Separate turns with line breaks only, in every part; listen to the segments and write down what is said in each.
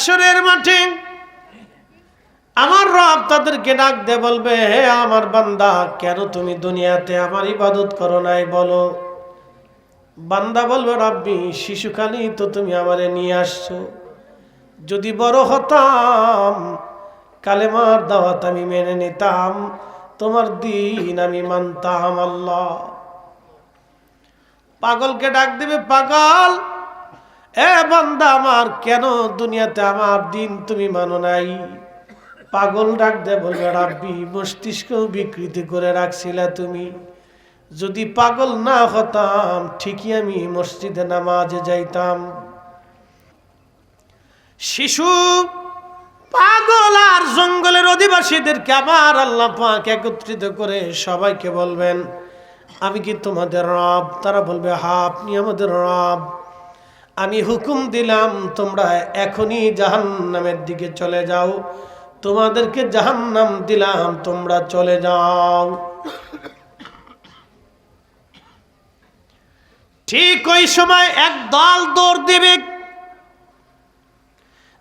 হাসরের মাঠে আমার রব তাদেরকে ডাক দিয়ে বলবে, হে আমার বান্দা, কেন তুমি দুনিয়াতে আমার ইবাদত করো নাই বলো। বান্দা বলবে, রব্বি, শিশুকালেই তো তুমি আমারে নিয়ে আসছো, যদি বড় হতাম কালেমার দাওয়াত আমি মেনে নিতাম, তোমার দিন আমি মানতাম। আল্লাহ পাগলকে ডাক দেবে, পাগল, এ বান্দা আমার, কেন দুনিয়াতে আমার দিন তুমি মানো নাই? পাগল ডাক দে বলবে, রাব্বি, মস্তিষ্ক বিকৃতি করে রাখছিলা তুমি, যদি পাগল না হতাম ঠিকই আমি মসজিদে নামাজে যাইতাম। শিশু, পাগল আর জঙ্গলের অধিবাসীদেরকে আবার আল্লাহ পাক একত্রিত করে সবাইকে বলবেন, আমি কি তোমাদের রব? তারা বলবে, হ্যাঁ, আপনি আমাদের রব। আমি হুকুম দিলাম তোমরা এখনই জাহান্নামের দিকে চলে যাও, তোমাদেরকে জাহান্নাম দিলাম, তোমরা চলে যাও। ঠিক ওই সময় এক দল দৌড় দিবে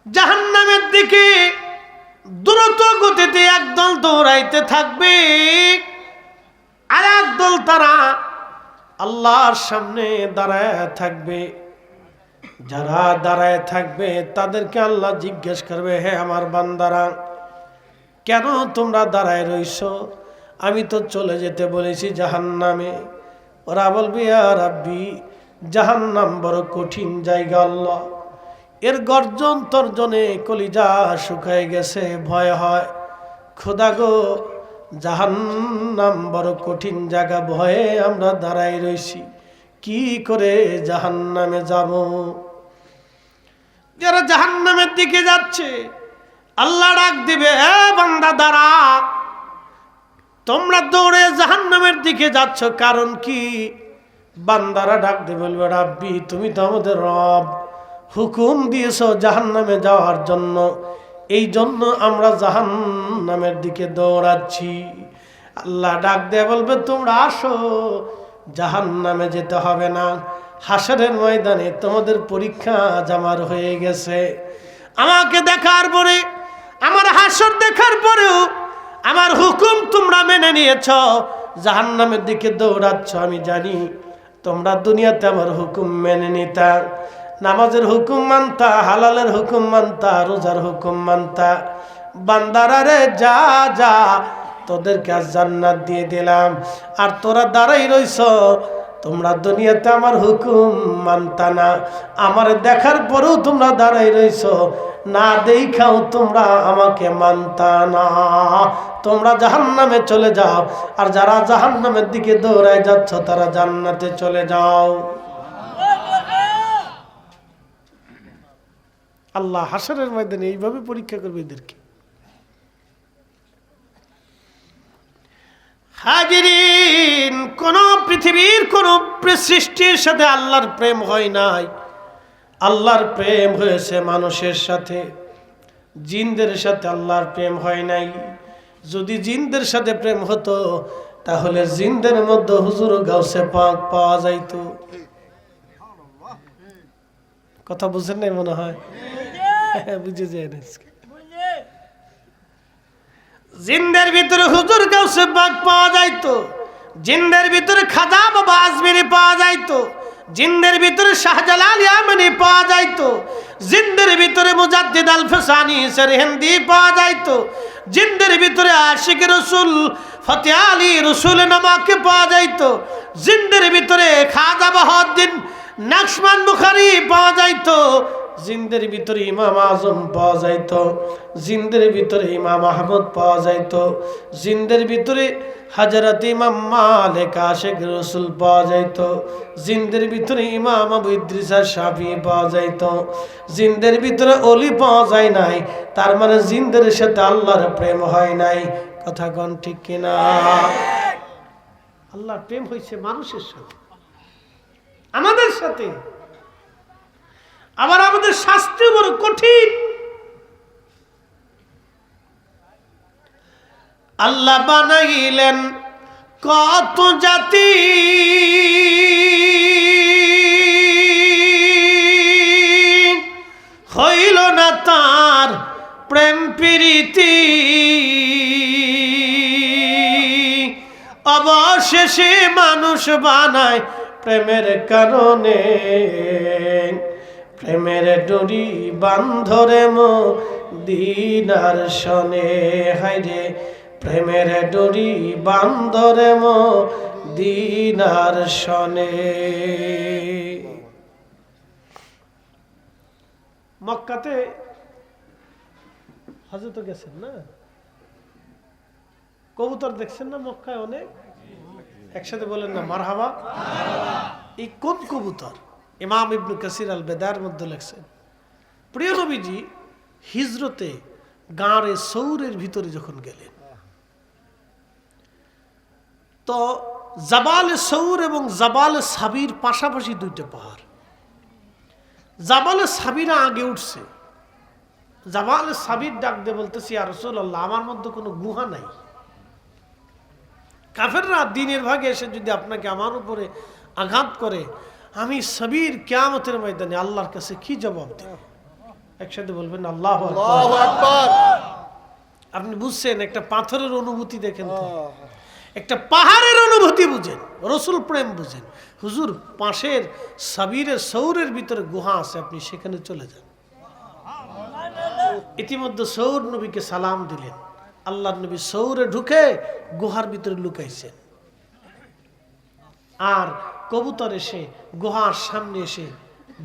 জাহান্নামের দিকে, দ্রুত গতিতে একদল দৌড়াইতে থাকবে, আর একদল তারা আল্লাহর সামনে দাঁড়ায় থাকবে। যারা দাঁড়ায় থাকবে তাদেরকে আল্লাহ জিজ্ঞেস করবে, হে আমার বান্দারা, কেন তোমরা দাঁড়ায় রইছো? আমি তো চলে যেতে বলেছি জাহান্নামে। ওরা বলবে, ইয়া রাব্বি, জাহান্নাম বড় কঠিন জায়গা আল্লাহ, এর গর্জন তর্জনে কলিজা শুকায় গেছে, ভয় হয়। খোদা গো, জাহান্নাম বড় কঠিন জায়গা, ভয়ে আমরা দাঁড়াই রইছি, কি করে জাহান্নামে যাব? যারা জাহান্নামের দিকে যাচ্ছে আল্লাহ ডাক দিবে, এ বান্দা দাঁড়া, তোমরা দৌড়ে জাহান্নামের দিকে যাচ্ছ, কারণ কি? বান্দারা ডাক দিয়ে বলবে, রাব্বি, তুমি তো আমাদের রব, হুকুম দিয়েছো জাহান্নামে যাওয়ার জন্য, এই জন্য আমরা জাহান্নামের দিকে দৌড়াচ্ছি। আল্লাহ ডাক দিয়ে বলবে, তোমরা আসো, জাহান্নামে যেতে হবে না, হাসরের ময়দানে তোমাদের পরীক্ষা জামার হয়ে গেছে। আমাকে দেখার পরে, আমার হাসর দেখার পরেও আমার হুকুম তোমরা মেনে নিয়েছ, জাহান্নামের দিকে দৌড়াচ্ছ। আমি জানি তোমরা দুনিয়াতে আমার হুকুম মেনে নিতা, নামাজের হুকুম মানতা, হালালের হুকুম মানতা, রোজার হুকুম মানতা। বান্দারা রে, যা যা, তোদেরকে আজ জান্নাত দিয়ে দিলাম, আর তোরা দাঁড়াই রইছ, তোমরা দুনিয়াতে আমার হুকুম মানতা না, আমার দেখার পরেও তোমরা দাঁড়াই রইছ, না দেখাও তোমরা আমাকে মানতা না, তোমরা জাহান্নামে চলে যাও। আর যারা জাহান্নামের দিকে দৌড়ায় যাচ্ছ তারা জান্নাতে চলে যাও। আল্লাহ হাসরের ময়দানে এইভাবে পরীক্ষা করবে এদেরকে। হাজিরিন, কোন পৃথিবীর কোন সৃষ্টির সাথে আল্লাহর প্রেম হয় নাই, আল্লাহর প্রেম হয়েছে মানুষের সাথে, জিনদের সাথে আল্লাহর প্রেম হয় নাই। যদি জিনদের সাথে প্রেম হতো তাহলে জিনদের মধ্যে হুজুর গাউসে পাক পাওয়া যাইতো। কথা বুঝেন নাই মনে হয়, বুঝে যায় না। জিনদের ভিতরে হুজুর গাউসে পাক পাওয়া যাইতো, জিনদের ভিতরে খাজা বাবা আজমিরি পাওয়া যাইতো, জিনদের ভিতরে শাহজালাল ইয়ামানি পাওয়া যাইতো, জিনদের ভিতরে মুজাদ্দিদ আল ফসানি সরহিন্দি পাওয়া যাইতো, জিনদের ভিতরে আশিক রসুল ফতেহ আলী রসুল নামাকে পাওয়া যাইতো, জিনদের ভিতরে খাজা বাহাউদ্দিন নকশবন্দ বুখারী পাওয়া যাইতো, জিনদের ভিতরে ইমাম আজম পাওয়া যাইতো, জিনদের ভিতরে ইমাম আহমদ পাওয়া যাইতো, জিনদের ভিতরে হযরত ইমাম মালিক আশিক রসুল পাওয়া যাইতো, জিনদের ভিতরে ইমাম আবু ইদ্রিস শাফিঈ পাওয়া যাইতো, জিনদের ভিতরে ওলি পাওয়া যায় নাই, তার মানে জিনদের সাথে আল্লাহর প্রেম হয় নাই। কথা কোন ঠিক কিনা? আল্লাহর প্রেম হয়েছে মানুষের সাথে, আমাদের সাথে। আবার আমাদের শাস্তি বড় কঠিন। আল্লাহ বানাইলেন কত জাতি, হইল না তা প্রেম প্রীতি অবশেষে মানুষ বানায় প্রেমের কারণে। প্রেমের ডোরি বান্ধরে মদিনার শনে, হায়রে প্রেমের ডোরি বান্ধরে মদিনার শনে। মক্কাতে হযরত গেছেন না, কবুতর দেখছেন না মক্কায় অনেক, একসাথে বলেন না মারহাবা। এই কোন কবুতর? ইমাম ইবনে কাসির আল বেদার মধ্যে লেখছেন, প্রিয় নবীজি হিজরতে গাঁরে সৌরের ভিতরে যখন গেলেন, তো জাবালে সৌর এবং জাবালে সাবির পাশাপাশি দুইটা পাহাড়। জাবালে সাবিরা আগে উঠছে, জাবালে সাবির ডাক দিয়ে বলতেছি, ইয়া রাসূলুল্লাহ, আমার মধ্যে কোনো গুহা নাই। কাফেররা দিনের ভাগে এসে যদি আপনাকে আমার উপরে আঘাত করে, আমি সাবির কিয়ামতের ময়দানে আল্লাহর কাছে কি জবাব দেব? একসাথে বলবেন আল্লাহু আকবার। আপনি বুঝছেন, একটা পাথরের অনুভূতি দেখেন তো, একটা পাহাড়ের অনুভূতি বুঝেন, রসুল প্রেম বুঝেন। হুজুর পাশের সাবিরের সৌরের ভিতরে গুহা আছে, আপনি সেখানে চলে যান। ইতিমধ্যে সৌর নবীকে সালাম দিলেন, আল্লাহর নবী সৌরে ঢুকে গুহার ভিতরে লুকাইছেন, আর কবুতর এসে গুহার সামনে এসে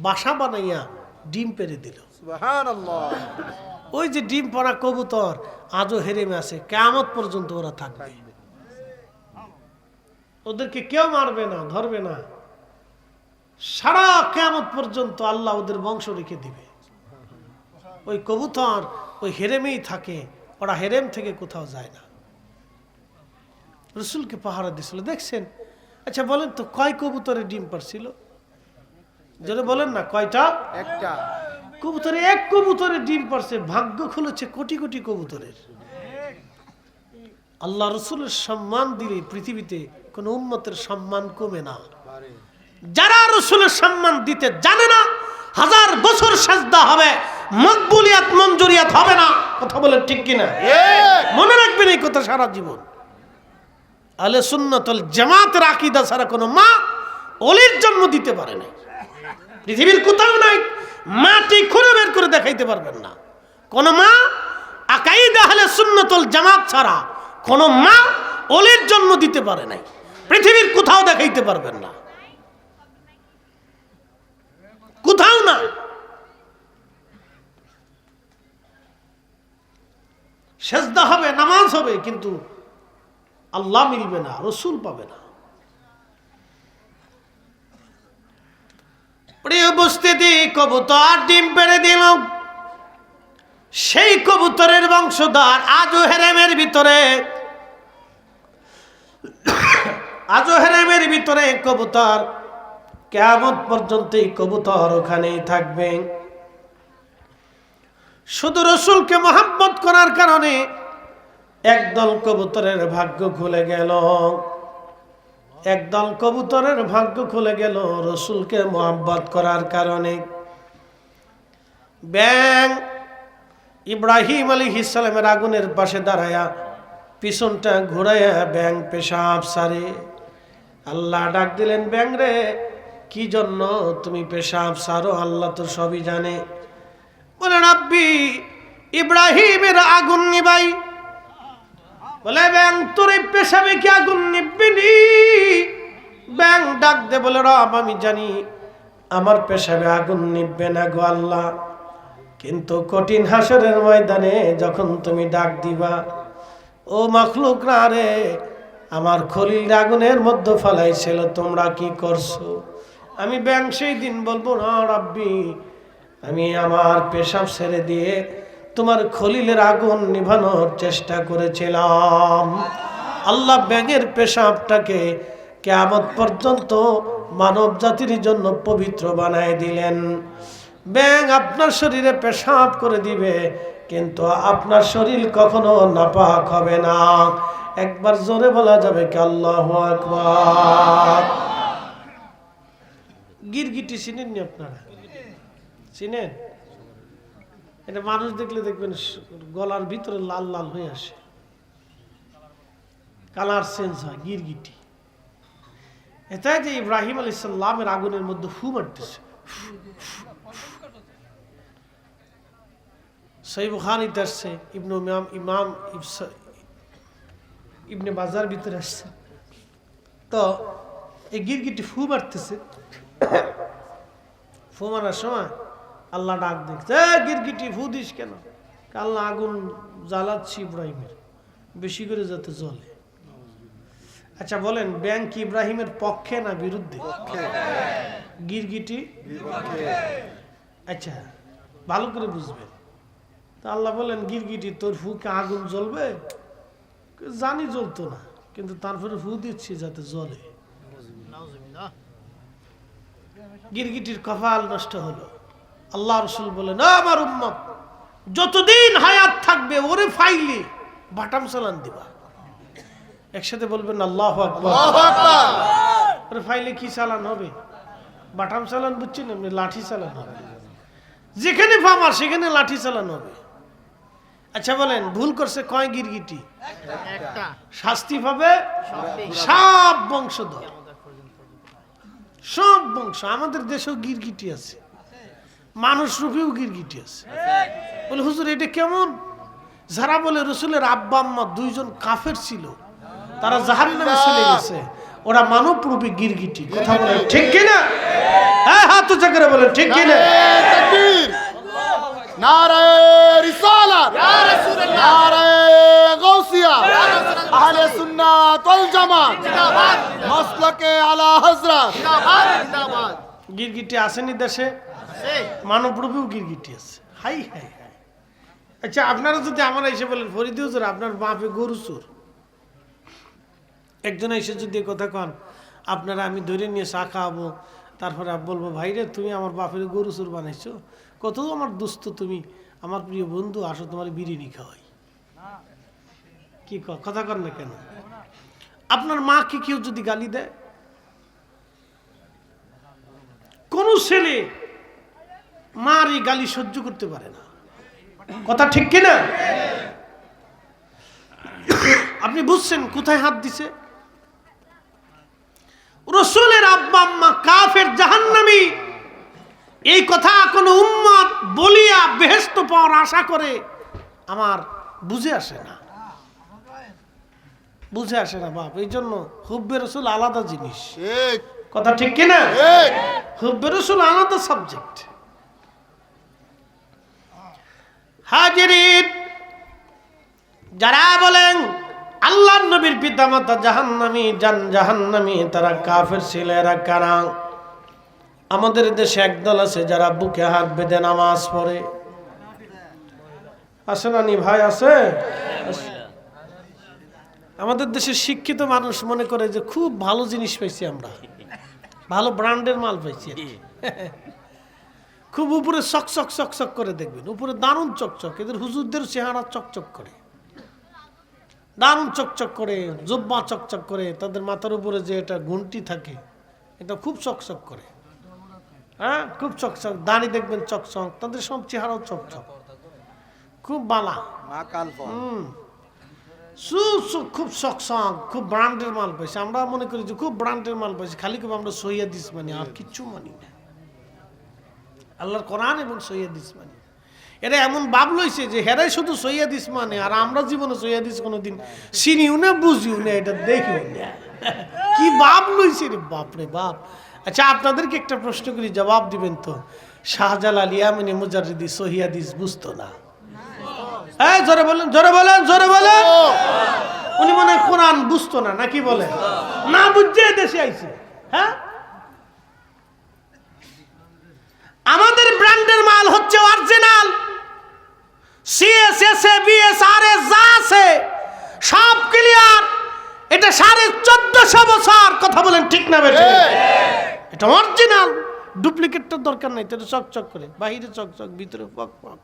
বাসা বানাইয়া ডিম পেড়ে দিল। সুবহানাল্লাহ। ওই যে ডিম পড়া কবুতর আজও হেরেমে আছে, কিয়ামত পর্যন্ত ওরা থাকবে, ওদেরকে কেউ মারবে না, ধরবে না, সারা কিয়ামত পর্যন্ত আল্লাহ ওদের বংশ রেখে দিবে। ওই কবুতর ওই হেরেমেই থাকে, ওরা হেরেম থেকে কোথাও যায় না। রসুলকে পাহারা দিছিল, দেখছেন। আচ্ছা বলেন তো, কয় কবুতরের ডিম পারছিল? যদি বলেন না কয়টা? একটা কবুতরে, এক কবুতরের ডিম পারছে, ভাগ্য খুলেছে কোটি কোটি কবুতরের। আল্লাহ রসুলের সম্মান দিলে পৃথিবীতে কোন উম্মতের সম্মান কমে না। যারা রসুলের সম্মান দিতে জানে না, 1000 বছর সাজদা হবে, মকবুলিয়াত মঞ্জুরিয়াত হবে না। কথা বলেন ঠিক কিনা? মনে রাখবেন এই কথা সারা জীবন। আহলে সুন্নাত ওয়াল জামাতের আকীদা ছাড়া কোনো মা ওলির জন্ম দিতে পারে না, পৃথিবীর কোথাও নাই। মাটি খুঁড়ে বের করে দেখাইতে পারবেন না কোন মা। আকীদা আহলে সুন্নাত ওয়াল জামাত ছাড়া কোন মা ওলির জন্ম দিতে পারে নাই, পৃথিবীর কোথাও দেখাইতে পারবেন না, কোথাও না। সেজদা হবে, নামাজ হবে, কিন্তু আল্লাহ মিলবে না, রসুল পাবে না। প্রিয় উপস্থিতি, কবুতর ডিম পেড়ে দিল, সেই কবুতরের বংশধর আজও হেরেমের ভিতরে, আজও হেরেমের ভিতরে কবুতর, কিয়ামত পর্যন্ত এই কবুতর ওখানেই থাকবে। শুধু রসুলকে মহব্বত করার কারণে একদল কবুতরের ভাগ্য খুলে গেল, একদল কবুতরের ভাগ্য খুলে গেল রসুলকে মহব্বত করার কারণে। ব্যাং ইব্রাহিম আলাইহিস সালামের আগুনের পাশে দাঁড়ায়া পিছনটা ঘুরাইয়া ব্যাং পেশাব সারে। আল্লাহ ডাক দিলেন, ব্যাং রে, কি জন্য তুমি পেশাব সারো? আল্লাহ তো সবই জানে। বলে, রাব্বি, ইব্রাহিমের আগুন নিবাই। বলে, ব্যাং তোর এই পেশাবে কি আগুন নিবি? ব্যাং ডাক দে বলে, রব, আমি জানি আমার পেশাবে আগুন নিববে না গো আল্লাহ, কিন্তু কঠিন হাসরের ময়দানে যখন তুমি ডাক দিবা, ও মাখলুকরা রে, আমার খলিল আগুনের মধ্যে ফেলাইছিল, তোমরা কি করছো? আমি ব্যাং সেই দিন বলবো, না রাব্বি, আমি আমার পেশাব ছেড়ে দিয়ে তোমার খলিলের আগুন নিভানোর চেষ্টা করেছিলাম। আল্লাহ ব্যাঙের পেশাবটাকে কিয়ামত পর্যন্ত মানব জাতির জন্য পবিত্র বানায় দিলেন। ব্যাঙ আপনার শরীরে পেশাব করে দিবে, কিন্তু আপনার শরীর কখনো নাপাক হবে না। একবার জোরে বলা যাবে কি আল্লাহু আকবার? গিরগিটি চিনেননি আপনারা? চিনেন? এটা মানুষ দেখলে দেখবেন গলার ভিতরে লাল লাল হয়ে আসে, কালার চেঞ্জ হয়, গিরগিটি। এটাই যে ইব্রাহিম আলাইহিস সালামের আগুনের মধ্যে ফু মারতেছে। সহিহ বুখারীতে আসছে, ইমাম ইবনে বাজার ভিতরে আসছে। তো এই গিরগিটি ফু মারতেছে, ফু মারার সময় আল্লাহ ডাক দেখছে, গিরগিটি ফু দিস কেন? আল্লাহ আগুন জ্বালাচ্ছি ইব্রাহিমের, বেশি করে যাতে জ্বলে। আচ্ছা বলেন, ব্যাং কি ইব্রাহিমের পক্ষে না বিরুদ্ধে? গিরগিটি? আচ্ছা ভালো করে বুঝবেন। তা আল্লাহ বলেন, গিরগিটি তোর ফুকে আগুন জ্বলবে? জানি জ্বলতো না, কিন্তু তারপরে ফু দিচ্ছি যাতে জ্বলে। গিরগিটির কপাল নষ্ট হলো। আল্লাহ রাসূল বলেন, আমার উম্মত যতদিন হায়াত থাকবে ওরে ফাইলে বাটাম চালান দিবা। একসাথে বলবেন আল্লাহু আকবার। ওরে ফাইলে কি চালান হবে? বাটাম চালান, বুঝছেন? এমনি লাঠি চালান হবে, যেখানে ফামার সেখানে লাঠি চালান হবে। আচ্ছা বলেন, ভুল করছে কয় গিরগিটি? শাস্তি পাবে সব বংশধর, সব বংশ। আমাদের দেশেও গিরগিটি আছে, মানুষ রূপেও গিরগিটি আছে। বলে হুজুর এটা কেমন? যারা বলে রসুলের আব্বা আম্মা দুইজন কাফের ছিল, তারা জাহান্নামে চলে গেছে, ওরা মানব রূপী গিরগিটি। কথা বলেন ঠিক কিনা? হ্যাঁ, হাত উঁচা করে বলেন ঠিক কিনা?
তাকবীর, নারে রিসালাত, নারে গাউসিয়া, আহলে সুন্নাত ওয়াল জামাত, জিন্দাবাদ, মাসলাকে আলা হযরত, জিন্দাবাদ, জিন্দাবাদ।
গিরগিটি আসেনি দেশে? মানব রূপেও গিরগিটি আছে। High high high. আচ্ছা আপনারা যদি আমরা এসে বলেন, ফরিদ হুজুর আপনার বাপে গরু চোর, একজন এসে যদি কথা কন, আপনারা আমি ধরে নিয়ে চা খাওয়াবো, তারপরে বলবো ভাই রে তুমি আমার বাপের গরু চোর বানাইছো, কত আমার দুস্থ, তুমি আমার প্রিয় বন্ধু, আসো তোমার বিরিয়ানি খাওয়াই, কি কথা কন না কেন? আপনার মা কি কেউ যদি গালি দেয়, কোন ছেলে মার এই গালি সহ্য করতে পারে না, কথা ঠিক কিনা? আপনি বুঝছেন কোথায় হাত দিছে? রসুলের আব্বা আম্মা কাফের, জাহান্নামী, এই কথা কোন উম্মত বলিয়া বেহেশত পাওয়ার আশা করে আমার বুঝে আসে না, বুঝে আসে না বাপ। এই জন্য হুব্বে রসুল আলাদা জিনিস, কথা ঠিক কিনা? হুব্বে রসুল আলাদা সাবজেক্ট। হাজিরিন, যারা বলেন আল্লাহর নবীর পিতামাতা জাহান্নামী, জাহান্নামী, তারা কাফের ছিল, এরা কারা? আমাদের দেশে একদল আছে যারা বুকে হাত বেঁধে নামাজ পড়ে, আছে না নি ভাই? আছে। আমাদের দেশে শিক্ষিত মানুষ মনে করে যে খুব ভালো জিনিস পাইছি আমরা, ভালো ব্র্যান্ডের মাল পাইছি, খুব উপরে চকচক চকচক করে দেখবেন, উপরে দারুণ চকচক। এদের হুজুরদের চেহারা চকচক করে, দারুণ চকচক করে, জুব্বা চকচক করে, তাদের মাথার উপরে যে এটা ঘুমটি থাকে এটা খুব চকচক করে, হ্যাঁ খুব চকচক। দাড়ি দেখবেন চকচক, তাদের সব চেহারাও চকচক, খুব বালা, খুব চকচক, খুব ব্র্যান্ডের মাল পাইছে। আমরা মনে করি যে খুব ব্র্যান্ডের মাল পাইছি, খালি খুব আমরা সৈয়াদিস মানি, আর কিচ্ছু মানি না। আল্লাহর কোরআন এবং সৈয়াদিস মানি। এরা এমন ভাব লইছে যে হেরাই শুধু সৈয়াদিস মানে, আর আমরা জীবনে সৈয়াদিস কোনোদিন চিনিও না, বুঝিও না, এটা দেখিও না। কি ভাব লইছে রে বাপ রে বাপ। আচ্ছা আপনাদেরকে একটা প্রশ্ন করি, জবাব দিবেন তো। শাহজালাল ইয়ামানি মুজাররিদি সহিয়াদিস বুঝতো না? হ্যাঁ জোরে বলেন, জোরে বলেন, জোরে বলেন। উনি মনে হয় কোরআন বুঝতো না, নাকি বলেন? না বুঝছে দেশে আইছে। হ্যাঁ, আমাদের ব্র্যান্ডের মাল হচ্ছে অরিজিনাল, সিএসএস বিএসআরএস যা আছে সব ক্লিয়ার। এটা 1450 বছর, কথা বলেন ঠিক না বেশি? এটা অরিজিনাল, ডুপ্লিকেটটার দরকার নাই। এটা চকচক করে, বাহিরে চকচক, ভিতরে পক পক।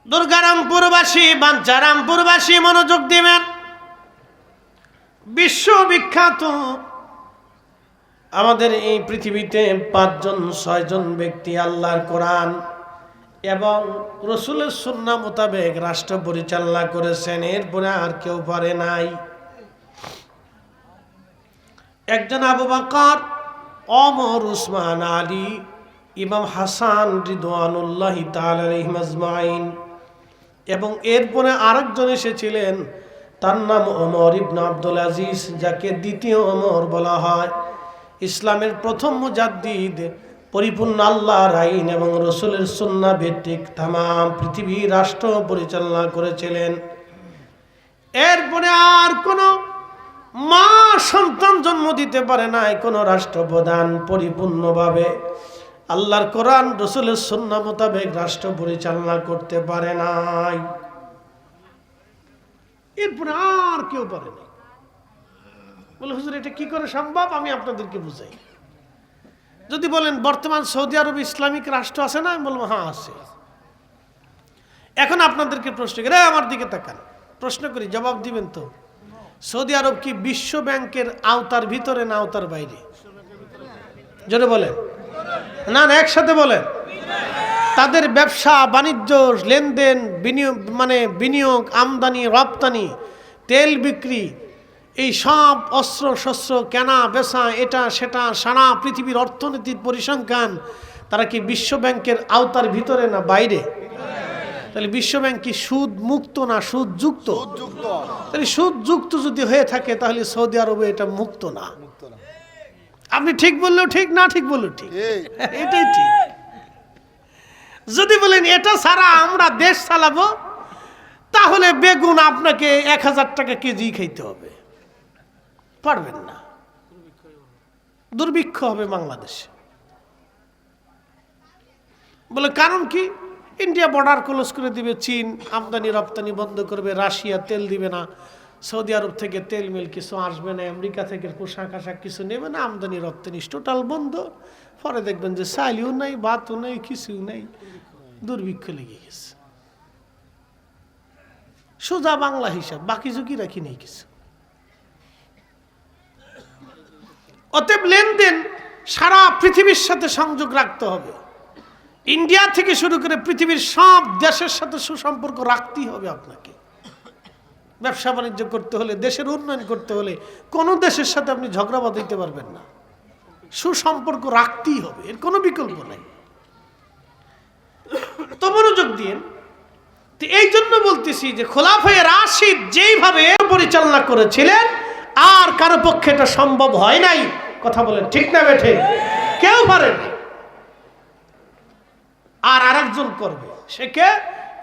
দুর্গারামপুরবাসী, বাঞ্চারামপুরবাসী মনোযোগ দিবেন। বিশ্ববিখ্যাত আমাদের এই পৃথিবীতে 5 জন 6 জন ব্যক্তি আল্লাহর কোরআন এবং রসুলের সুন্নাহ মোতাবেক রাষ্ট্র পরিচালনা করেছেন, এরপরে আর কেউ পারে নাই। একজন আবু বকর, ওমর, উসমান, আলী, ইমাম হাসান রিদওয়ানুল্লাহি তাআলা আলাইহিম আজমাইন, এবং এরপরে আরেকজন এসেছিলেন, তার নাম ওমর ইবনে আব্দুল আজিজ, যাকে দ্বিতীয় ওমর বলা হয়। ইসলামের প্রথম মুজাদ্দিদ, পরিপূর্ণ আল্লাহর আইন এবং রসুলের সুন্নাহ ভিত্তিক তাম পৃথিবীর রাষ্ট্র পরিচালনা করেছিলেন। এরপরে আর কোনো মা সন্তান জন্ম দিতে পারে নাই, কোনো রাষ্ট্রপ্রধান পরিপূর্ণভাবে আল্লাহর কোরআন রসুলের সুন্নাহ মোতাবেক রাষ্ট্র পরিচালনা করতে পারে নাই। এরপরে আর কেউ পারে নাই। বলে হুজুর এটা কি করে সম্ভব? আমি আপনাদেরকে বুঝাই। যদি বলেন বর্তমান সৌদি আরব ইসলামিক রাষ্ট্র আছে না, আমি বলবো হ্যাঁ আছে। এখন আপনাদেরকে প্রশ্ন করি, আমার দিকে তাকান, প্রশ্ন করি, জবাব দিবেন তো। সৌদি আরব কি বিশ্ব ব্যাংকের আওতার ভিতরে না আওতার বাইরে? জোরে বলেন না, না একসাথে বলেন। তাদের ব্যবসা বাণিজ্য লেনদেন বিনিয়োগ আমদানি রপ্তানি তেল বিক্রি এই সব অস্ত্র শস্ত্র কেনা বেচা এটা সেটা সারা পৃথিবীর অর্থনীতির পরিসংখ্যান তারা কি বিশ্ব ব্যাংকের আওতার ভিতরে না বাইরে? তাহলে বিশ্ব ব্যাংক কি সুদ মুক্ত না সুদ যুক্ত? তাহলে সুদ যুক্ত যদি হয়ে থাকে তাহলে সৌদি আরবে এটা মুক্ত না। আপনি ঠিক বললেও ঠিক, না ঠিক বললেও ঠিক, এটাই ঠিক। যদি বলেন এটা ছাড়া আমরা দেশ চালাবো, তাহলে বেগুন আপনাকে 1000 টাকা কেজি খাইতে হবে, পারবেন না, দুর্ভিক্ষ হবে বাংলাদেশে। বলে কারণ কি? ইন্ডিয়া বর্ডার ক্লোজ করে দিবে, চীন আমদানি রপ্তানি বন্ধ করবে, রাশিয়া তেল দিবে না, সৌদি আরব থেকে তেল মিল কিছু আসবে না, আমেরিকা থেকে পোশাক আশাক কিছু নেবে না, আমদানি রপ্তানি টোটাল বন্ধ। পরে দেখবেন যে চাইলেও নাই, ভাতও নেই, কিছুও নেই, দুর্ভিক্ষ লেগে গেছে। সোজা বাংলা হিসাব, বাকি ঝুঁকি রাখি নেই কিছু। অতএব লেনদেন সারা পৃথিবীর সাথে সংযোগ রাখতে হবে। ইন্ডিয়া থেকে শুরু করে পৃথিবীর সব দেশের সাথে সুসম্পর্ক রাখতেই হবে আপনাকে। ব্যবসা বাণিজ্য করতে হলে, দেশের উন্নয়ন করতে হলে কোনো দেশের সাথে আপনি ঝগড়া বাঁধাইতে পারবেন না, সুসম্পর্ক রাখতেই হবে, এর কোনো বিকল্প নাই। তো মনোযোগ দিয়ে, এই জন্য বলতেছি যে খোলাফায়ে রাশিদ যেইভাবে পরিচালনা করেছিলেন আর কারো পক্ষে এটা সম্ভব হয় নাই। কথা বলেন ঠিক না বেঠে? কেউ পারে না। আর আরেকজন করবে, সে কে?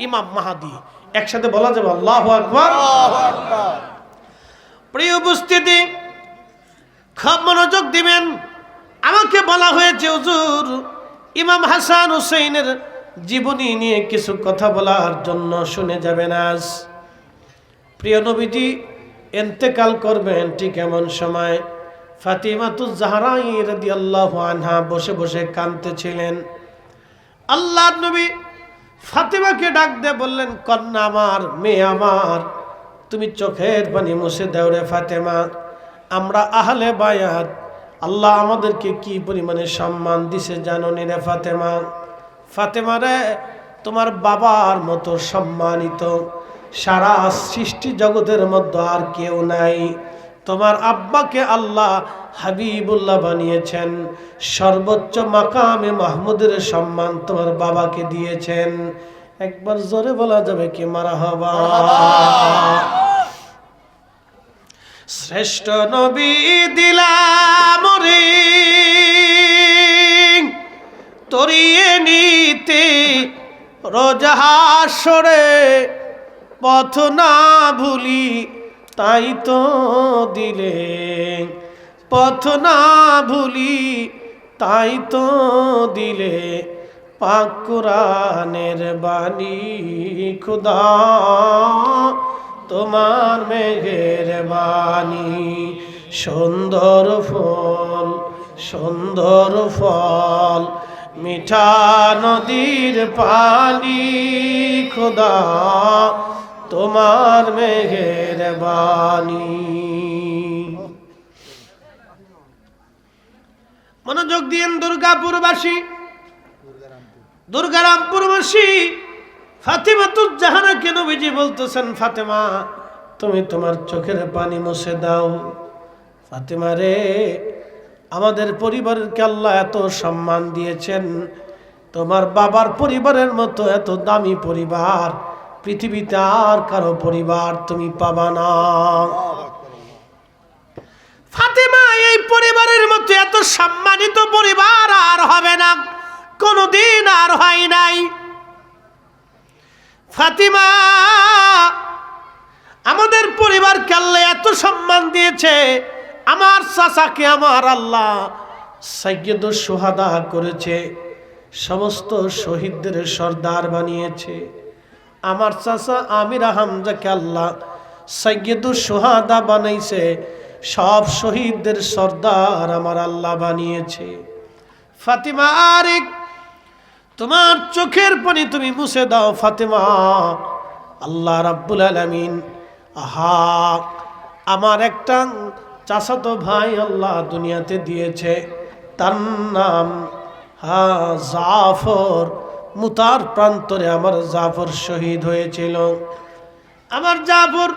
ইমাম মাহদী। একসাথে বলা যাবে আল্লাহু আকবার। প্রিয় উপস্থিতি, খুব মনোযোগ দিবেন। আমাকে বলা হয়েছে হুজুর ইমাম হাসান হুসাইনের জীবনী নিয়ে কিছু কথা বলার জন্য, শুনে যাবেন। আজ প্রিয় নবীজি ইন্তেকাল করবেন ঠিক এমন সময় ফাতিমাতুজ জাহরা রাদিয়াল্লাহু আনহা বসে বসে কাঁদতেছিলেন। আল্লাহর নবী ফাতিমাকে ডাক দিয়ে বললেন, কন্যা আমার, মেয়ে আমার, তুমি চোখের পানি মুছে দাও রে ফাতেমা। আমরা আহলে বায়াত, আল্লাহ আমাদেরকে কি পরিমাণে সম্মান দিছে জানো নি রে ফাতেমা? ফাতেমা রে, তোমার বাবার মতো সম্মানিত সারা সৃষ্টি জগতের মধ্যে আর কেউ নাই। তোমার আব্বাকে আল্লাহ হাবিবুল্লাহ বানিয়েছেন, সর্বোচ্চ মাকামে মাহমুদের সম্মান তোমার বাবাকে দিয়েছেন। একবার জোরে বলা যাবে কি মারহাবা? শ্রেষ্ঠ নবী দিলাম রে তরিয়ে নিতে রোজা হাসরে, পথ না ভুলি তাই তো দিলে, পথ না ভুলি তাই তো দিলে, পাক কুরআনের বাণী খুদা তোমার মেঘের বাণী। সুন্দর ফল সুন্দর ফল মিঠা নদীর পানি খুদা তোমার মেঘের বাণী। মনোযোগ দিয়েন দুর্গাপুরবাসী, দুর্গারামপুরবাসী। ফাতেমাতুজ জাহানাকে নবীজি বলতেছেন, ফাতেমা তুমি তোমার চোখের পানি মুছে দাও। ফাতেমা রে, আমাদের পরিবারকে আল্লাহ এত সম্মান দিয়েছেন, তোমার বাবার পরিবারের মতো এত দামি পরিবার পৃথিবীতে আর কারো পরিবার তুমি পাবা না। ফাতেমা, এই পরিবারের মতো এত সম্মানিত পরিবার আর হবে না, কোনদিন আর হয় নাই। ফাতেমা, আমাদের পরিবারকে আল্লাহ এত সম্মান দিয়েছে, আমার চাচাকে আমার আল্লাহ সাইয়্যিদুশ শুহাদা করেছে, সমস্ত শহীদদের সর্দার বানিয়েছে। আমার চাচা আমির হামজাকে আল্লাহ সাইয়্যিদুশ শুহাদা বানাইছে, সব শহীদদের সর্দার আমার আল্লাহ বানিয়েছে। ফাতেমা, আরে তোমার চোখের পানি তুমি মুছে দাও। ফাতেমা, আল্লাহ রাব্বুল আলামিন আমার একটা চাচাতো ভাই আল্লাহ দুনিয়াতে দিয়েছে, তার নাম জাফর। মুতার প্রান্তরে আমার জাফর শহীদ হয়েছিল। আমার জাফর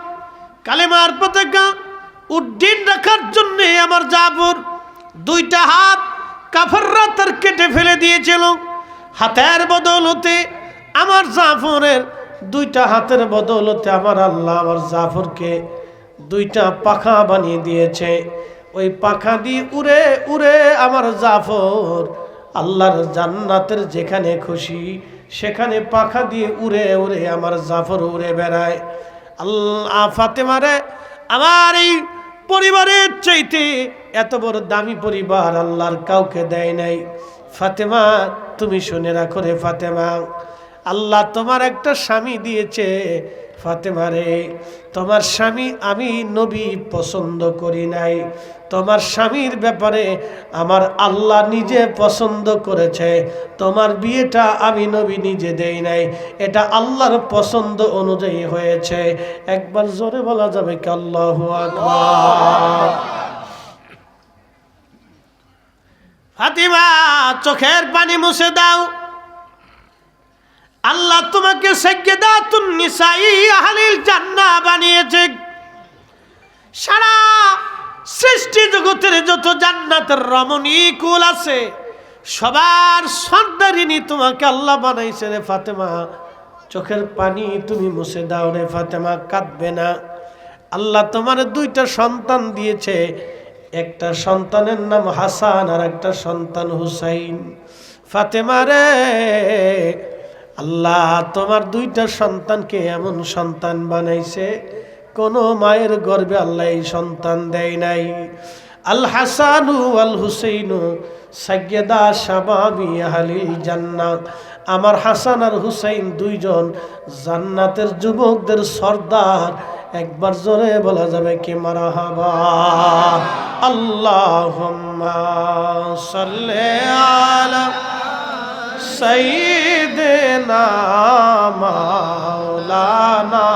কালেমার পতাকা উড্ডীন রাখার জন্য আমার জাফর দুইটা হাত কাফেররা তার কেটে ফেলে দিয়েছিল। হাতের বদৌলতে আমার জাফরের দুইটা হাতের বদৌলতে আমার আল্লাহ আমার জাফরকে দুইটা পাখা বানিয়ে দিয়েছে। ওই পাখা দিয়ে উড়ে উড়ে আমার জাফর আল্লাহর জান্নাতের যেখানে খুশি সেখানে পাখা দিয়ে উড়ে উড়ে আমার জাফর উড়ে বেড়ায়। আল্লাহ, ফাতেমারে, আমার এই পরিবারের চাইতে এত বড় দামি পরিবার আল্লাহর কাউকে দেয় নাই। ফাতেমা, তুমি শুনে রাখো রে ফাতেমা, আল্লাহ তোমার একটা স্বামী দিয়েছে। ফাতেমা রে, তোমার স্বামী আমি নবী পছন্দ করি নাই, তোমার স্বামীর ব্যাপারে আমার আল্লাহ নিজে পছন্দ করেছে। তোমার বিয়েটা আমি নবী নিজে দেই নাই, এটা আল্লাহর পছন্দ অনুযায়ী হয়েছে। একবার জোরে বলা যাবে কি আল্লাহু আকবার। ফাতেমা, চোখের পানি মুছে দাও। আল্লাহ তোমাকে সাইয়্যিদাতুন নিসাই আহলিল জান্নাহ বানিয়েছে। সারা সৃষ্টি জগতের যত জান্নাতের রমণী কুল আছে সবার সর্দারিনী তোমাকে আল্লাহ বানাইছে রে ফাতেমা। চোখের পানি তুমি মুছে দাও রে ফাতেমা, কাঁদবে না। আল্লাহ তোমার দুইটা সন্তান দিয়েছে, একটা সন্তানের নাম হাসান আর একটা সন্তান হুসাইন। ফাতেমা রে, আল্লাহ তোমার দুইটা সন্তানকে এমন সন্তান বানাইছে কোন মায়ের গর্ভে আল্লাহ এই সন্তান দেয় নাই। আল হাসানু আল হুসাইনু সাইয়্যিদা শাবাবি আহলিল জান্নাহ। আমার হাসান আর হুসাইন দুইজন জান্নাতের যুবকদের সর্দার। একবার জোরে বলা যাবে কি মারহাবা। আল্লাহুম্মা সাল্লি আলা সাইয়্যিদিনা মাওলানা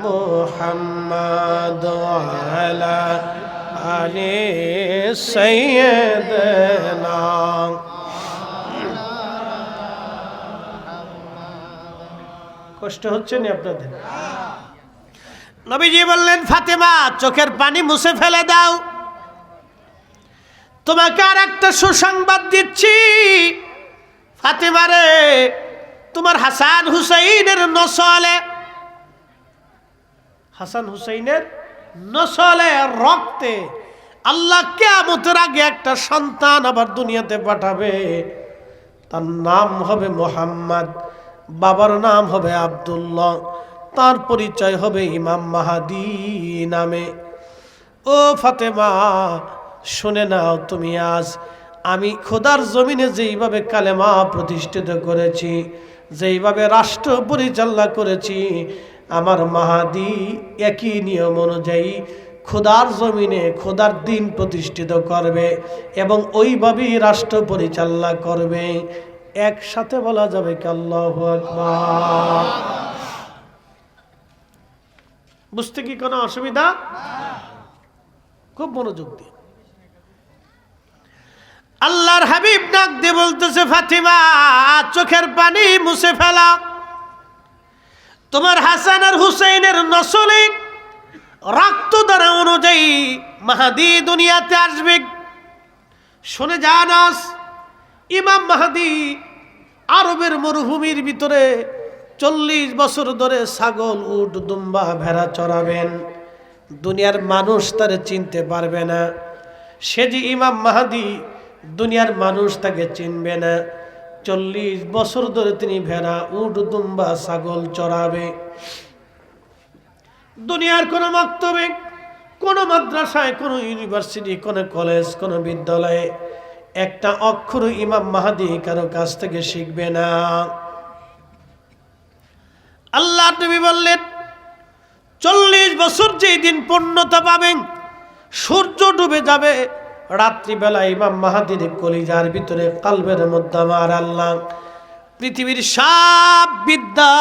মুহাম্মদ আলা আলি সাইয়্যিদিনা। কষ্ট হচ্ছে না আপনাদের? নবীজি বললেন, ফাতেমা চোখের পানি মুছে ফেলে দাও। তোমাকে আর একটা সুসংবাদ দিচ্ছি ফাতেমা রে, তোমার হাসান হুসাইনের নসলে, হাসান হুসাইনের নসলে রক্তে আল্লাহ কিয়ামতের আগে একটা সন্তান আবার দুনিয়াতে পাঠাবে। তার নাম হবে মুহাম্মদ, বাবার নাম হবে আব্দুল্লাহ, তার পরিচয় হবে ইমাম মাহাদি নামে। ও ফাতেমা, শুনে নাও, তুমি আজ আমি খোদার জমিনে যেইভাবে কালেমা প্রতিষ্ঠিত করেছি, যেইভাবে রাষ্ট্র পরিচালনা করেছি, আমার মাহাদি একই নিয়ম অনুযায়ী খোদার জমিনে খোদার দিন প্রতিষ্ঠিত করবে এবং ওইভাবেই রাষ্ট্র পরিচালনা করবে। একসাথে বলা যাবে কি আল্লাহু আকবার। বুঝতে কি কোনো অসুবিধা? খুব মনোযোগ দিয়ে আল্লাহর হাবিব ডাক দিয়ে বলতেছে, ফাতিমা চোখের পানি মুছে ফেলা, তোমার হাসান আর হুসাইনের নসলে রক্ত দ্বারা অনুযায়ী মাহাদি দুনিয়াতে আসবে। শুনে জানাস, ইমাম মাহাদি আরবের মরুভূমির ভিতরে 40 বছর ধরে ছাগল, উট, দুম্বা, ভেড়া চড়াবেন। দুনিয়ার মানুষ তারে চিনতে পারবে না। সে যে ইমাম মাহাদি, দুনিয়ার মানুষ তাকে চিনবে না। 40 বছর ধরে তিনি ভেড়া, উট, দুম্বা, ছাগল চড়াবে। দুনিয়ার কোনো মক্তবে, কোনো মাদ্রাসায়, কোনো ইউনিভার্সিটি, কোনো কলেজ, কোনো বিদ্যালয়ে একটা অক্ষর ইমাম মাহাদি কারো কাছ থেকে শিখবে না। আল্লাহ নবী বললেন, 40 বছর যেই দিন পূর্ণতা পাবেন, সূর্য ডুবে যাবে, রাত্রিবেলা ইমাম মাহাদির কলিজার ভিতরে, কালবের মধ্যে আমার আল্লাহ পৃথিবীর সব বিদ্যা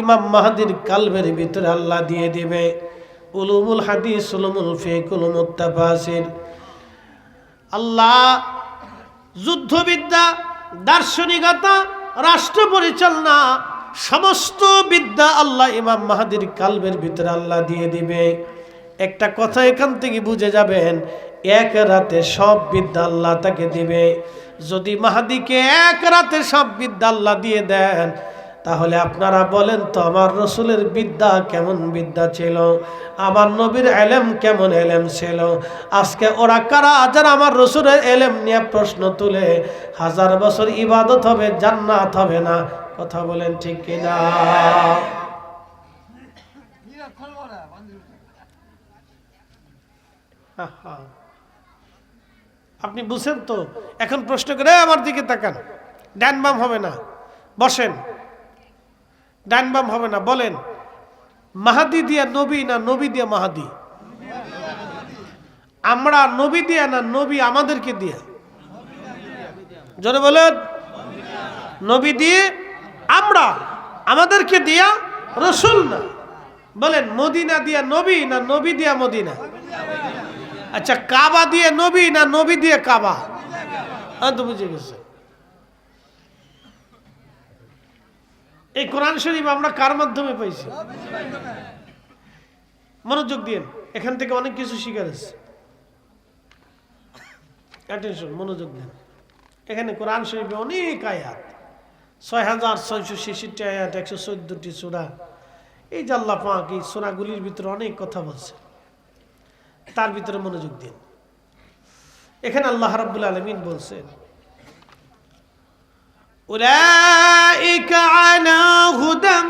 ইমাম মাহাদির কালবের ভিতরে আল্লাহ দিয়ে দিবে। উলুমুল হাদিস, উলুমুল ফিকহ, উলুমুত তাফসীর, আল্লাহ যুদ্ধবিদ্যা, দার্শনিকতা, রাষ্ট্র পরিচালনা, সমস্ত বিদ্যা আল্লাহ ইমাম মাহাদির কালবের ভিতরে আল্লাহ দিয়ে দিবে। একটা কথা এখান থেকে বুঝে যাবেন, এক রাতে সব বিদ্যা আল্লাহ তাকে দিবে। যদি মাহাদিকে এক রাতে সব বিদ্যা আল্লাহ দিয়ে দেন, তাহলে আপনারা বলেন তো আমার রসুলের বিদ্যা কেমন বিদ্যা ছিল, আমার নবীর এলেম কেমন এলেম ছিল। আজকে ওরা কারা যারা আমার রসুলের এলেম নিয়ে প্রশ্ন তুলে 1000 বছর ইবাদত হবে, জান্নাত হবে না? কথা বলেন ঠিক কিনা? আপনি বুঝছেন তো? এখন প্রশ্ন করে আমার দিকে তাকান, ডান বাম হবে না, বসেন, ডান বাম হবে না, বলেন মাহাদি দিয়া নবী না নবী দিয়া মাহাদি? আমরা নবী দিয়া না নবী আমাদেরকে দিয়া? জোরে বলেন। নবী দিয়ে আমরা, আমাদেরকে দিয়া রসুল না। বলেন মদিনা দিয়া নবী না নবী দিয়া মদিনা? আচ্ছা, কাবা দিয়ে নবী না নবী দিয়ে কাবা? তো বুঝে গেছে। এই কোরআন শরীফ আমরা কার মাধ্যমে পাইছি? মনোযোগ দিন, এখান থেকে অনেক কিছু শিখার আছে। অ্যাটেনশন, মনোযোগ দিন। এখানে কোরআন শরীফে অনেক আয়াত, 6666 আয়াত, 114টি সূরা। এই যে আল্লাহ পাক এই সূরাগুলির ভিতরে অনেক কথা বলছে, তার ভিতরে মনোযোগ দিন। এখানে আল্লাহ রাব্বুল আলামিন বলছেন, উলাইকা আলা হুদাম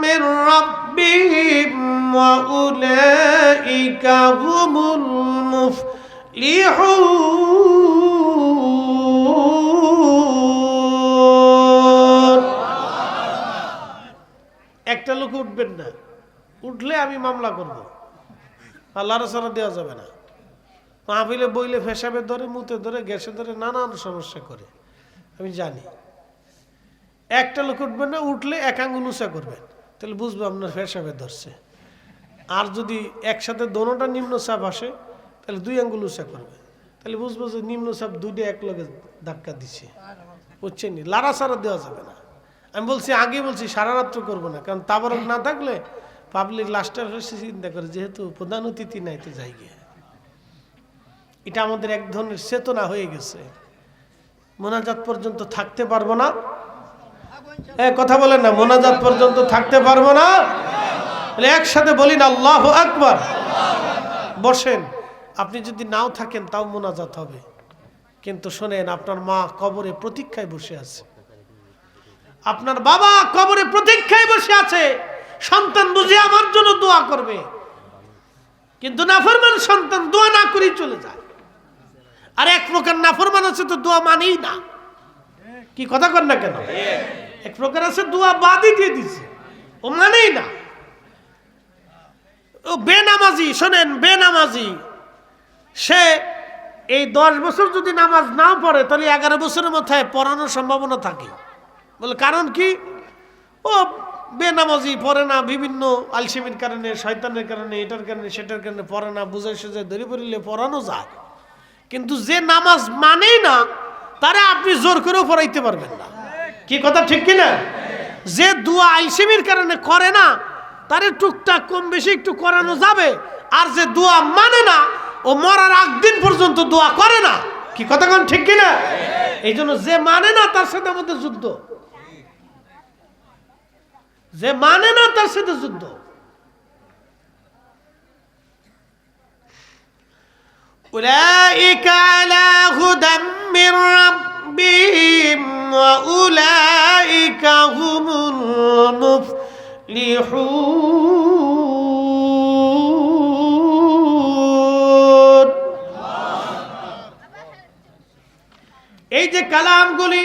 মির রাব্বিহিম ওয়া উলাইকা হুমুল মুফলিহুন। একটা লোক উঠবেন না, উঠলে আমি মামলা করব, আল্লাহর সারা দেওয়া যাবে না। মাহফিলে বইলে ফেসাবে ধরে, মুতে ধরে, গ্যাসে ধরে, নানান সমস্যা করে, আমি জানি। একটা লোক উঠবেন না, উঠলে এক আঙ্গুল উঁচা করবেন, তাহলে বুঝবো আপনার ফেসাবে ধরছে। আর যদি একসাথে দোনোটা নিম্নচাপ আসে, তাহলে 2 আঙ্গুল উঁচা করবে, তাহলে বুঝবো যে নিম্নচাপ 2টা এক লগে ধাক্কা দিচ্ছে। বুঝছেন? লাড়া সারা দেওয়া যাবে না। আমি বলছি, আগে বলছি সারা রাত্র করবো না, কারণ তাবারক না থাকলে পাবলিক লাস্টার চিন্তা করে, যেহেতু প্রধান অতিথি নাই তো যাই গিয়ে। এটা আমাদের এক ধরনের চেতনা হয়ে গেছে। মোনাজাত পর্যন্ত থাকতে পারবো না, কথা বলেন না, মোনাজাত পর্যন্ত থাকতে পারবো না। একসাথে বলি না আল্লাহু আকবার। বসেন, আপনি যদি নাও থাকেন তাও মোনাজাত হবে। কিন্তু শোনেন, আপনার মা কবরে প্রতীক্ষায় বসে আছে, আপনার বাবা কবরে প্রতীক্ষায় বসে আছে, সন্তান বুঝে আমার জন্য দোয়া করবে। কিন্তু নাফরমান সন্তান দোয়া না করেই চলে যায়। আর এক প্রকার নাফরমান আছে তো দোয়া মানেই না। কি কথা কর না কেন? এক প্রকার আছে দোয়া বাদই দিয়ে দিছে, ও মানেই না, ও বেনামাজি। শোনেন, বেনামাজি সে এই 10 বছর যদি নামাজ নাও পড়ে, তাহলে 11 বছরের মাথায় পড়ানোর সম্ভাবনা থাকে। বলে কারণ কি? ও বেনামাজি, পড়ে না, বিভিন্ন আলসেমির কারণে, শয়তানের কারণে, এটার কারণে, সেটার কারণে পড়ে না, বুঝে সুঝে ধরে পড়লে পড়ানো যায়। কিন্তু যে নামাজ মানেই না, তারে আপনি জোর করেও পড়াইতে পারবেন না। কি কথা ঠিক কিনা? যে দোয়া আলসেমির কারণে করে না তারে টুকটাক কম বেশি একটু করানো যাবে, আর যে দোয়া মানে না ও মরার আগ দিন পর্যন্ত দোয়া করে না। কি কথা কোন ঠিক কিনা? এই জন্য যে মানে না তার সাথে আমাদের যুদ্ধ, যে মানে না তার সাথে যুদ্ধ। উলাইকা আলা হুদাম মির রাব্বিহিম ওয়া উলাইকা হুমুল মুফলিহুন। এই যে কালামগুলি,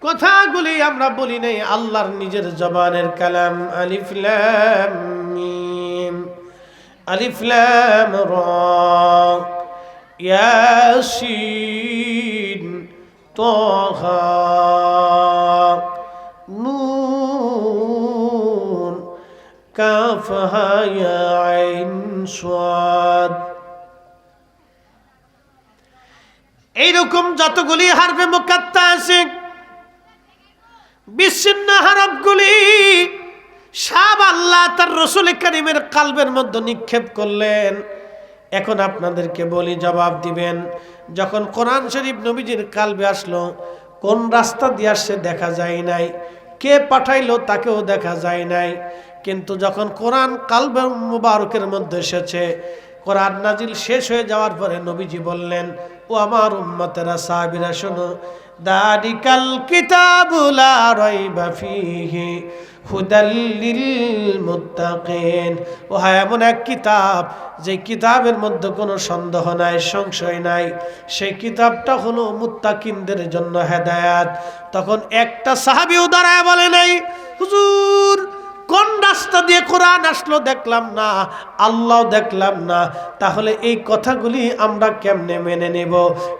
কথাগুলি আমরা বলি নাই, আল্লাহর নিজের জবানের কালাম। আলিফ লাম মিম, আলিফ লাম রা, ইয়াসিন, তাহা, নুন, কাফ হা ইয়া আইন সাদ। এইরকম যতগুলি হারফে মুকাত্তা আছে, বিচ্ছিন্ন হরফগুলি সব আল্লাহ তার রাসূল কারীমের কলবের মধ্যে নিক্ষেপ করলেন। এখন আপনাদেরকে বলি, জবাব দিবেন। যখন কোরআন শরীফ নবীজির কলবে আসলো, কোন রাস্তা দিয়ে আসছে দেখা যায় নাই, কে পাঠাইলো তাকেও দেখা যায় নাই, কিন্তু যখন কোরআন কলবে মুবারকের মধ্যে এসেছে, কোরআন নাজিল শেষ হয়ে যাওয়ার পরে নবীজি বললেন, ও আমার উম্মতেরা, সাহাবীরা শোনো, দালিকাল কিতাবু লা রাইবা ফীহি হুদাল লিল মুত্তাকিন। ও হ্যাঁ, এমন এক কিতাব যে কিতাবের মধ্যে কোনো সন্দেহ নাই, সংশয় নাই, সেই কিতাবটা হলো মুত্তাকিনদের জন্য হেদায়েত। তখন একটা সাহাবীও দাঁড়ায় বলে নাই, হুজুর কোন রাস্তা দিয়ে কোরআন আসলো দেখলাম না, আল্লাহ দেখলাম না, তাহলে এই কথাগুলি আমরা কেমনে মেনে নেব?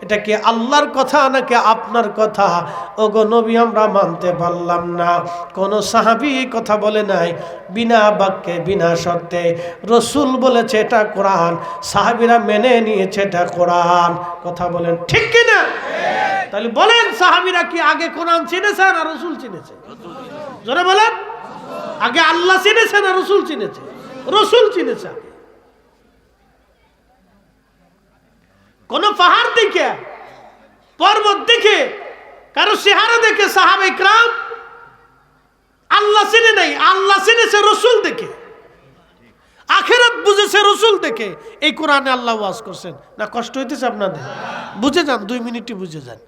এটা কি আল্লাহর কথা নাকি আপনার কথা? ওগো নবী, আমরা মানতে পারলাম না। কোন সাহাবী কথা বলে নাই বিনা বাক্যে, বিনা শর্তে। রসুল বলেছে এটা কোরআন, সাহাবীরা মেনে নিয়েছে এটা কোরআন। কথা বলেন ঠিক কিনা? তাহলে বলেন, সাহাবীরা কি আগে কোরআন চিনেছে না রসুল চিনেছে? জোরে বলেন, আগে আল্লাহ চিনেছে না রসুল চিনেছে? রসুল চিনেছে। কোন পাহাড় দেখে, পর্বত দেখে, কারো চেহারা দেখে সাহাবে کرام আল্লাহ চিনে নাই, আল্লাহ চিনেছে রসুল দেখে, আখিরাত বুঝেছে রসুল দেখে। এই কোরআনে আল্লাহ ওয়াজ করছেন না? কষ্ট হইতেছে আপনাদের? বুঝে যান, 2 মিনিটই বুঝে যান।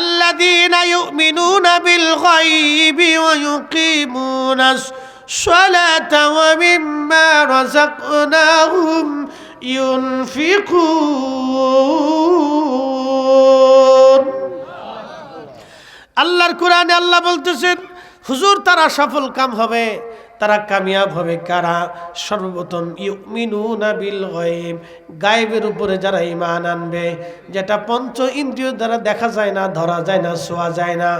الذين يؤمنون بالغيب ويقيمون الصلاة ومما رزقناهم ينفقون। আল্লাহর কোরআনে আল্লাহ বলতেছেন, হুজুর তারা সফল কাম হবে, তারা কামিয়াব হবে কারা? সর্বপ্রথম ইউমিনুনা বিল গায়ব, গায়েবের উপরে যারা ঈমান আনবে, যেটা পঞ্চ ইন্দ্রিয় দ্বারা দেখা যায় না, ধরা যায় না, ছোঁয়া যায় না।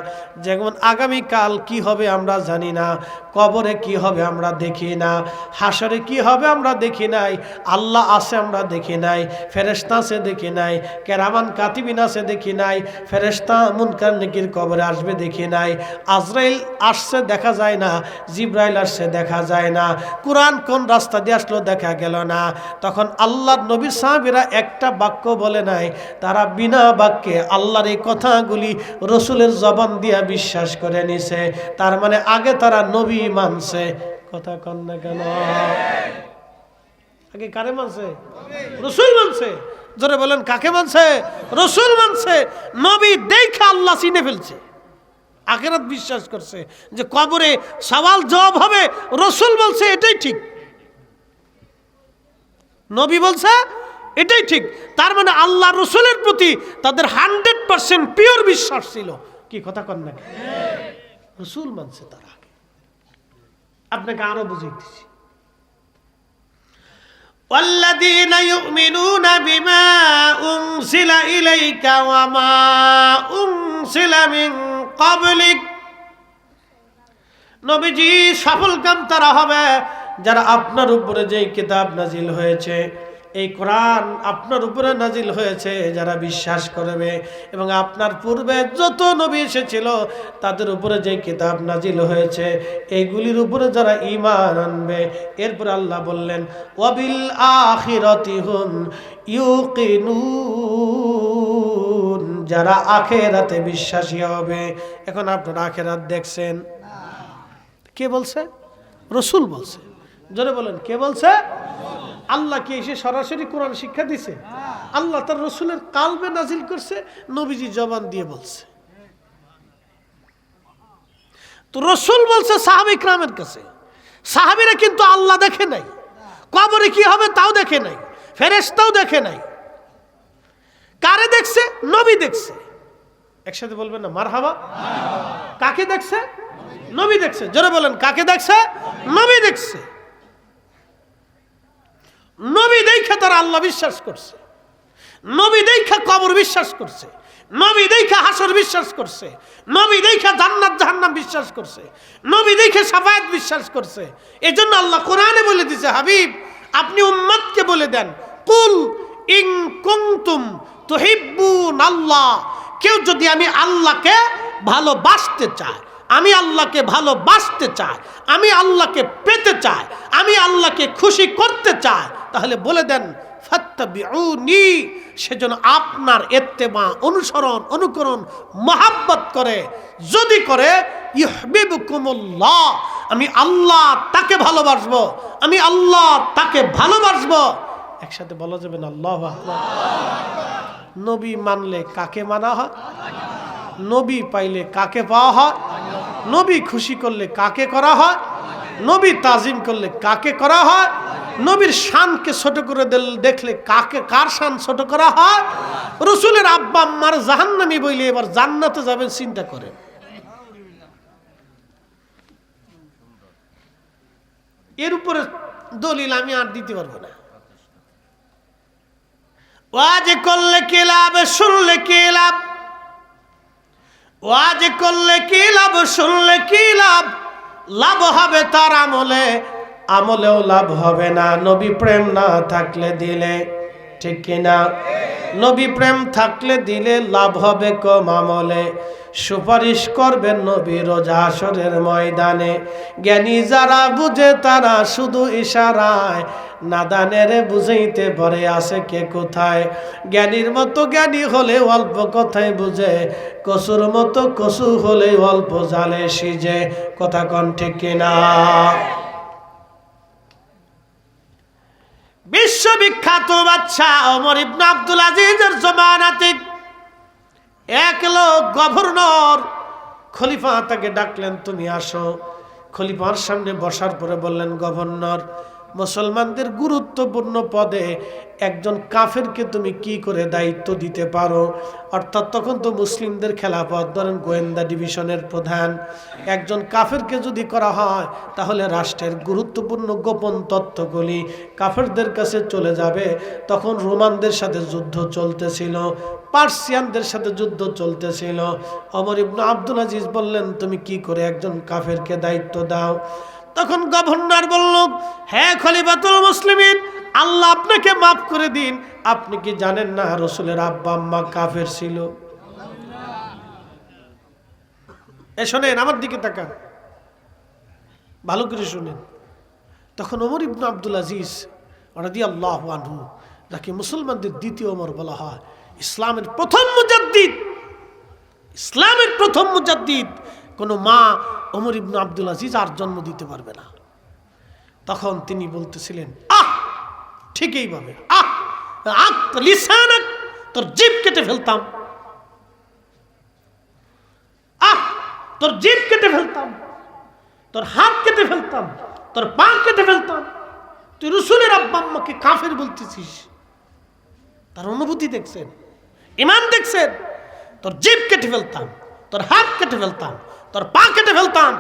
যেমন আগামীকাল কি হবে আমরা জানি না, কবরে কি হবে আমরা দেখি না, হাসরে কি হবে আমরা দেখি নাই, আল্লাহ আছে আমরা দেখি নাই, ফেরেশতা আছে দেখি নাই, কেরামান কাতিবিন আছে দেখি নাই, ফেরেশতা মুনকার নেকির কবরে আসবে দেখি নাই, আজরাইল আসছে দেখা যায় না, জিব্রাইল আসছে দেখা যায় না, কোরআন কোন রাস্তা দিয়ে আসলো দেখা গেল না। তখন আল্লাহর নবীর সাহাবীরা একটা বাক্য বলে নাই, তারা বিনা বাক্যে আল্লাহর এই কথাগুলি রসুলের জবান দিয়া বিশ্বাস করে নিছে। তার মানে আগে তারা নবী মানছে। কথা কন না কেন? আগে কারে মানছে? রসুল মানছে। জোরে বলেন, কাকে মানছে? রসুল মানছে। নবী দেখে আল্লাহ চিনে ফেলছে, আখিরাত বিশ্বাস করছে, যে কবরে সওয়াল জবাব হবে, রসুল বলছে এটাই ঠিক, নবী বলছে এটাই ঠিক। তার মানে আল্লাহ রসুলের প্রতি তাদের 100% পিওর বিশ্বাস ছিল। কি কথা কন না? রসুল মানছে তারা। আপনাকে আরো বুঝাইতেছি, والذين يؤمنون بما أنزل إليك وما أنزل من قبلك। নবীজি সফল কাম তারা হবে যারা আপনার উপরে যে কিতাব নাজিল হয়েছে এই কোরআন আপনার উপরে নাজিল হয়েছে যারা বিশ্বাস করবে, এবং আপনার পূর্বে যত নবী এসেছিল তাদের উপরে যে কিতাব নাজিল হয়েছে এইগুলির উপরে যারা ঈমান আনবে। এরপর আল্লাহ বললেন ওয়াবিল আখিরাতি হুম ইউকিনুন, যারা আখিরাতে বিশ্বাসী হবে। এখন আপনারা আখিরাত দেখছেন? কে বলছে? রাসূল বলছে। জোরে বলেন, কে বলছে? আল্লাহ কি এসে সরাসরি কোরআন শিক্ষা দিছে? আল্লাহ তার রাসূলের কালবে নাজিল করছে, নবীজি জবান দিয়ে বলছে। তো রাসূল বলছে সাহাবা ইকরামের কাছে। সাহাবীরা কিন্তু আল্লাহ দেখে নাই, কবরে কি হবে তাও দেখে নাই, ফেরেশতাও দেখে নাই। কারে দেখছে? নবী দেখছে। একসাথে বলবেন না মারহাবা? কাকে দেখছে? নবী দেখছে। জোরে বলেন, কাকে দেখছে? নবী দেখছে। নবী দেখা তারা আল্লাহ বিশ্বাস করছে, নবী দেখা কবর বিশ্বাস করছে, নবী দেখা হাসর বিশ্বাস করছে, নবী দেখা জান্নাত জাহান্নাম বিশ্বাস করছে, নবী দেখে শাফায়াত বিশ্বাস করছে। এজন্য আল্লাহ কোরআনে বলে দিয়েছে, হাবিব আপনি উম্মতকে বলে দেন, কুল ইন কুনতুম তুহিব্বুন আল্লাহ, কেউ যদি আমি আল্লাহকে ভালোবাসতে চায়, আমি আল্লাহকে ভালোবাসতে চাই, আমি আল্লাহকে পেতে চাই, আমি আল্লাহকে খুশি করতে চাই, তাহলে বলে দেন ফাত্তাবিউনি, সেজন্য আপনার ইত্তেবা অনুসরণ অনুকরণ মহাব্বত করে, যদি করে ইউহিব্বুকুমুল্লাহ, আমি আল্লাহ তাকে ভালোবাসবো, আমি আল্লাহ তাকে ভালোবাসবো। একসাথে বলা যাবে না আল্লাহু আকবার? নবী মানলে কাকে মানা হয়? নবী পাইলে কাকে পাওয়া হয়? নবী খুশি করলে কাকে করা হয়? নবী তাজিম করলে কাকে করা হয়? নবীর শানকে ছোট করে দেখলে কাকে, কার শান ছোট করা হয়? রাসূলের আব্বা আম্মার জাহান্নামী বইলে এবার জান্নাতে যাবেন চিন্তা করেন। এর উপরে দলিল আমি আর দিতে পারবো না। ওয়াজ করলে কি লাভ, শুনলে কি লাভ? ওয়াজ করলে কি লাভ, শুনলে কি লাভ? লাভ হবে তার আমলে, আমলেও লাভ হবে না নবী প্রেম না থাকলে দিলে, ঠিক কিনা? নবী প্রেম থাকলে দিলে লাভ হবে কম আমলে। সুপারিশ করবেন নবী রোজ হাসরের ময়দানে। জ্ঞানী যারা বুঝে তারা শুধু ইশারায়, নাদানের বুঝাইতে পারে আছে কে কোথায়। জ্ঞানীর মতো জ্ঞানী হলে অল্প কথায় বুঝে, কসুর মতো কসু হলে অল্প জালে সিজে। কথা কোন ঠিক কিনা? বিশ্ববিখ্যাত বাদশা ওমর ইবনে আব্দুল আজিজের জমানাতে এক লোক গভর্নর, খলিফা তাকে ডাকলেন, তুমি আসো। খলিফার সামনে বসার পরে বললেন, গভর্নর, মুসলমানদের গুরুত্বপূর্ণ পদে একজন কাফেরকে তুমি কি করে দায়িত্ব দিতে পারো? অর্থাৎ তখন তো মুসলিমদের খেলাফত, ধরেন গোয়েন্দা ডিভিশনের প্রধান, একজন কাফেরকে যদি করা হয় তাহলে রাষ্ট্রের গুরুত্বপূর্ণ গোপন তথ্যগুলি কাফেরদের কাছে চলে যাবে। তখন রোমানদের সাথে যুদ্ধ চলতেছিল, পার্সিয়ানদের সাথে যুদ্ধ চলতেছিল। ওমর ইবনে আব্দুল আজিজ বললেন, তুমি কি করে একজন কাফেরকে দায়িত্ব দাও? তখন গভর্নর বলল, হ্যাঁ খলিফাতুল মুসলিমিন, আল্লাহ আপনাকে মাফ করে দিন, আপনি কি জানেন না রাসূলের আব্বা আম্মা কাফের ছিল? শোনেন, আমার দিকে তাকান, ভালো করে শুনেন। তখন ওমর ইবনে আব্দুল আজিজ রাদিয়াল্লাহু আনহু, যাকে মুসলমানদের দ্বিতীয় ওমর বলা হয়, ইসলামের প্রথম মুজাদ্দিদ, ইসলামের প্রথম মুজাদ্দিদ, কোনো মা ওমর ইবনে আব্দুল আজিজ আর জন্ম দিতে পারবে না। তখন তিনি বলতেছিলেন, ঠিক এইভাবে, লিসানাক, তোর জিভ কেটে ফেলতাম, তোর জিভ কেটে ফেলতাম, তোর হাত কেটে ফেলতাম, তোর পা কেটে ফেলতাম। তুই রাসূলের আব্বা আম্মাকে কাফের বলতেছিস। তার অনুভূতি দেখছেন, ঈমান দেখছেন? তোর জিভ কেটে ফেলতাম, তোর হাত কেটে ফেলতাম, তোর পা কেটে ফেলতাম,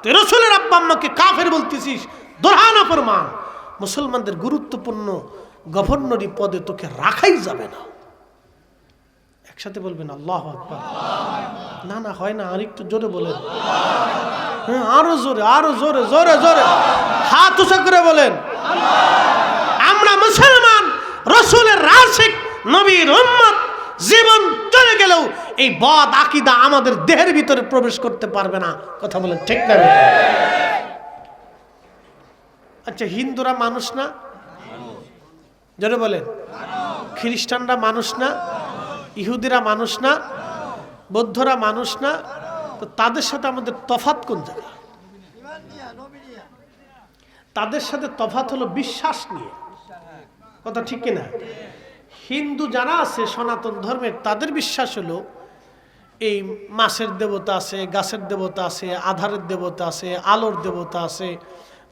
তুই রাসূলের আব্বা আম্মাকে কাফের বলতেছিস, দোহানা ফরমান। মুসলমানদের গুরুত্বপূর্ণ গভর্নরি পদে তোকে রাখাই যাবে না। একসাথে বলবেন আল্লাহু আকবার। না না, হয় না, আরেকটু জোরে বলেন। হ্যাঁ, আরো জোরে, আরো জোরে, জোরে জোরে হাত উঁচা করে বলেন। আমরা মুসলমান, রসুলের আশিক, নবীর উম্মত, জীবন চলে গেলেও এই বদ আকীদা আমাদের দেহের ভিতরে প্রবেশ করতে পারবে না। কথা বলেন ঠিক না? আচ্ছা, হিন্দুরা মানুষ না? জোরে বলেন। খ্রিস্টানরা মানুষ না? ইহুদিরা মানুষ না? বৌদ্ধরা মানুষ না? তো তাদের সাথে আমাদের তফাৎ কোন জায়গায়? তাদের সাথে তফাৎ হলো বিশ্বাস নিয়ে। কথা ঠিক কিনা? হিন্দু যারা আছে সনাতন ধর্মের, তাদের বিশ্বাস হলো এই মাছের দেবতা আছে, গাছের দেবতা আছে, আধারের দেবতা আছে, আলোর দেবতা আছে,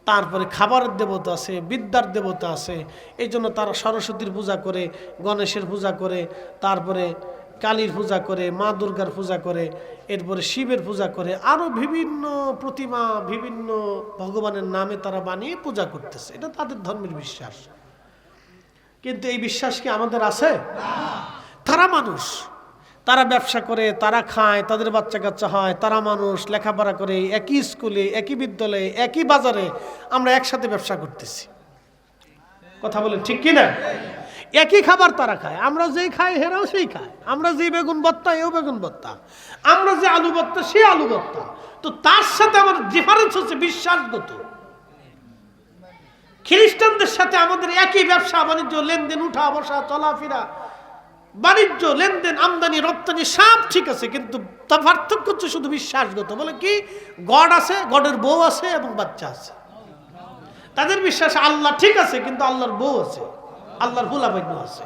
তারপরে খাবারের দেবতা আছে, বিদ্যার দেবতা আছে। এই জন্য তারা সরস্বতীর পূজা করে, গণেশের পূজা করে, তারপরে কালীর পূজা করে, মা দুর্গার পূজা করে, এরপরে শিবের পূজা করে, আরও বিভিন্ন প্রতিমা, বিভিন্ন ভগবানের নামে তারা বানিয়ে পূজা করতেছে। এটা তাদের ধর্মের বিশ্বাস। কিন্তু এই বিশ্বাস কি আমাদের আছে? তারা মানুষ, তারা ব্যবসা করে, তারা খায়, তাদের বাচ্চা কাচ্চা হয়, তারা মানুষ, লেখাপড়া করে, একই স্কুলে, একই বিদ্যালয়ে, একই বাজারে আমরা একসাথে ব্যবসা করতেছি। কথা বলেন ঠিক কিনা? একই খাবার তারা খায়, আমরা যেই খাই হেরাও সেই খায়, আমরা যে বেগুন ভর্তা এও বেগুন ভর্তা, আমরা যে আলু ভর্তা সে আলু ভর্তা। তো তার সাথে আমার ডিফারেন্স হচ্ছে বিশ্বাসগত। খ্রিস্টানদের সাথে আমাদের একই ব্যবসা বাণিজ্য, লেনদেন, উঠা বসা, চলাফেরা, বাণিজ্য, লেনদেন, আমদানি রপ্তানি সব ঠিক আছে, কিন্তু তার পার্থক্য হচ্ছে শুধু বিশ্বাসগত। বলে কি, গড আছে, গডের বউ আছে এবং বাচ্চা আছে। তাদের বিশ্বাস আল্লাহ ঠিক আছে, কিন্তু আল্লাহর বউ আছে, আল্লাহর হুলাবান্য আছে।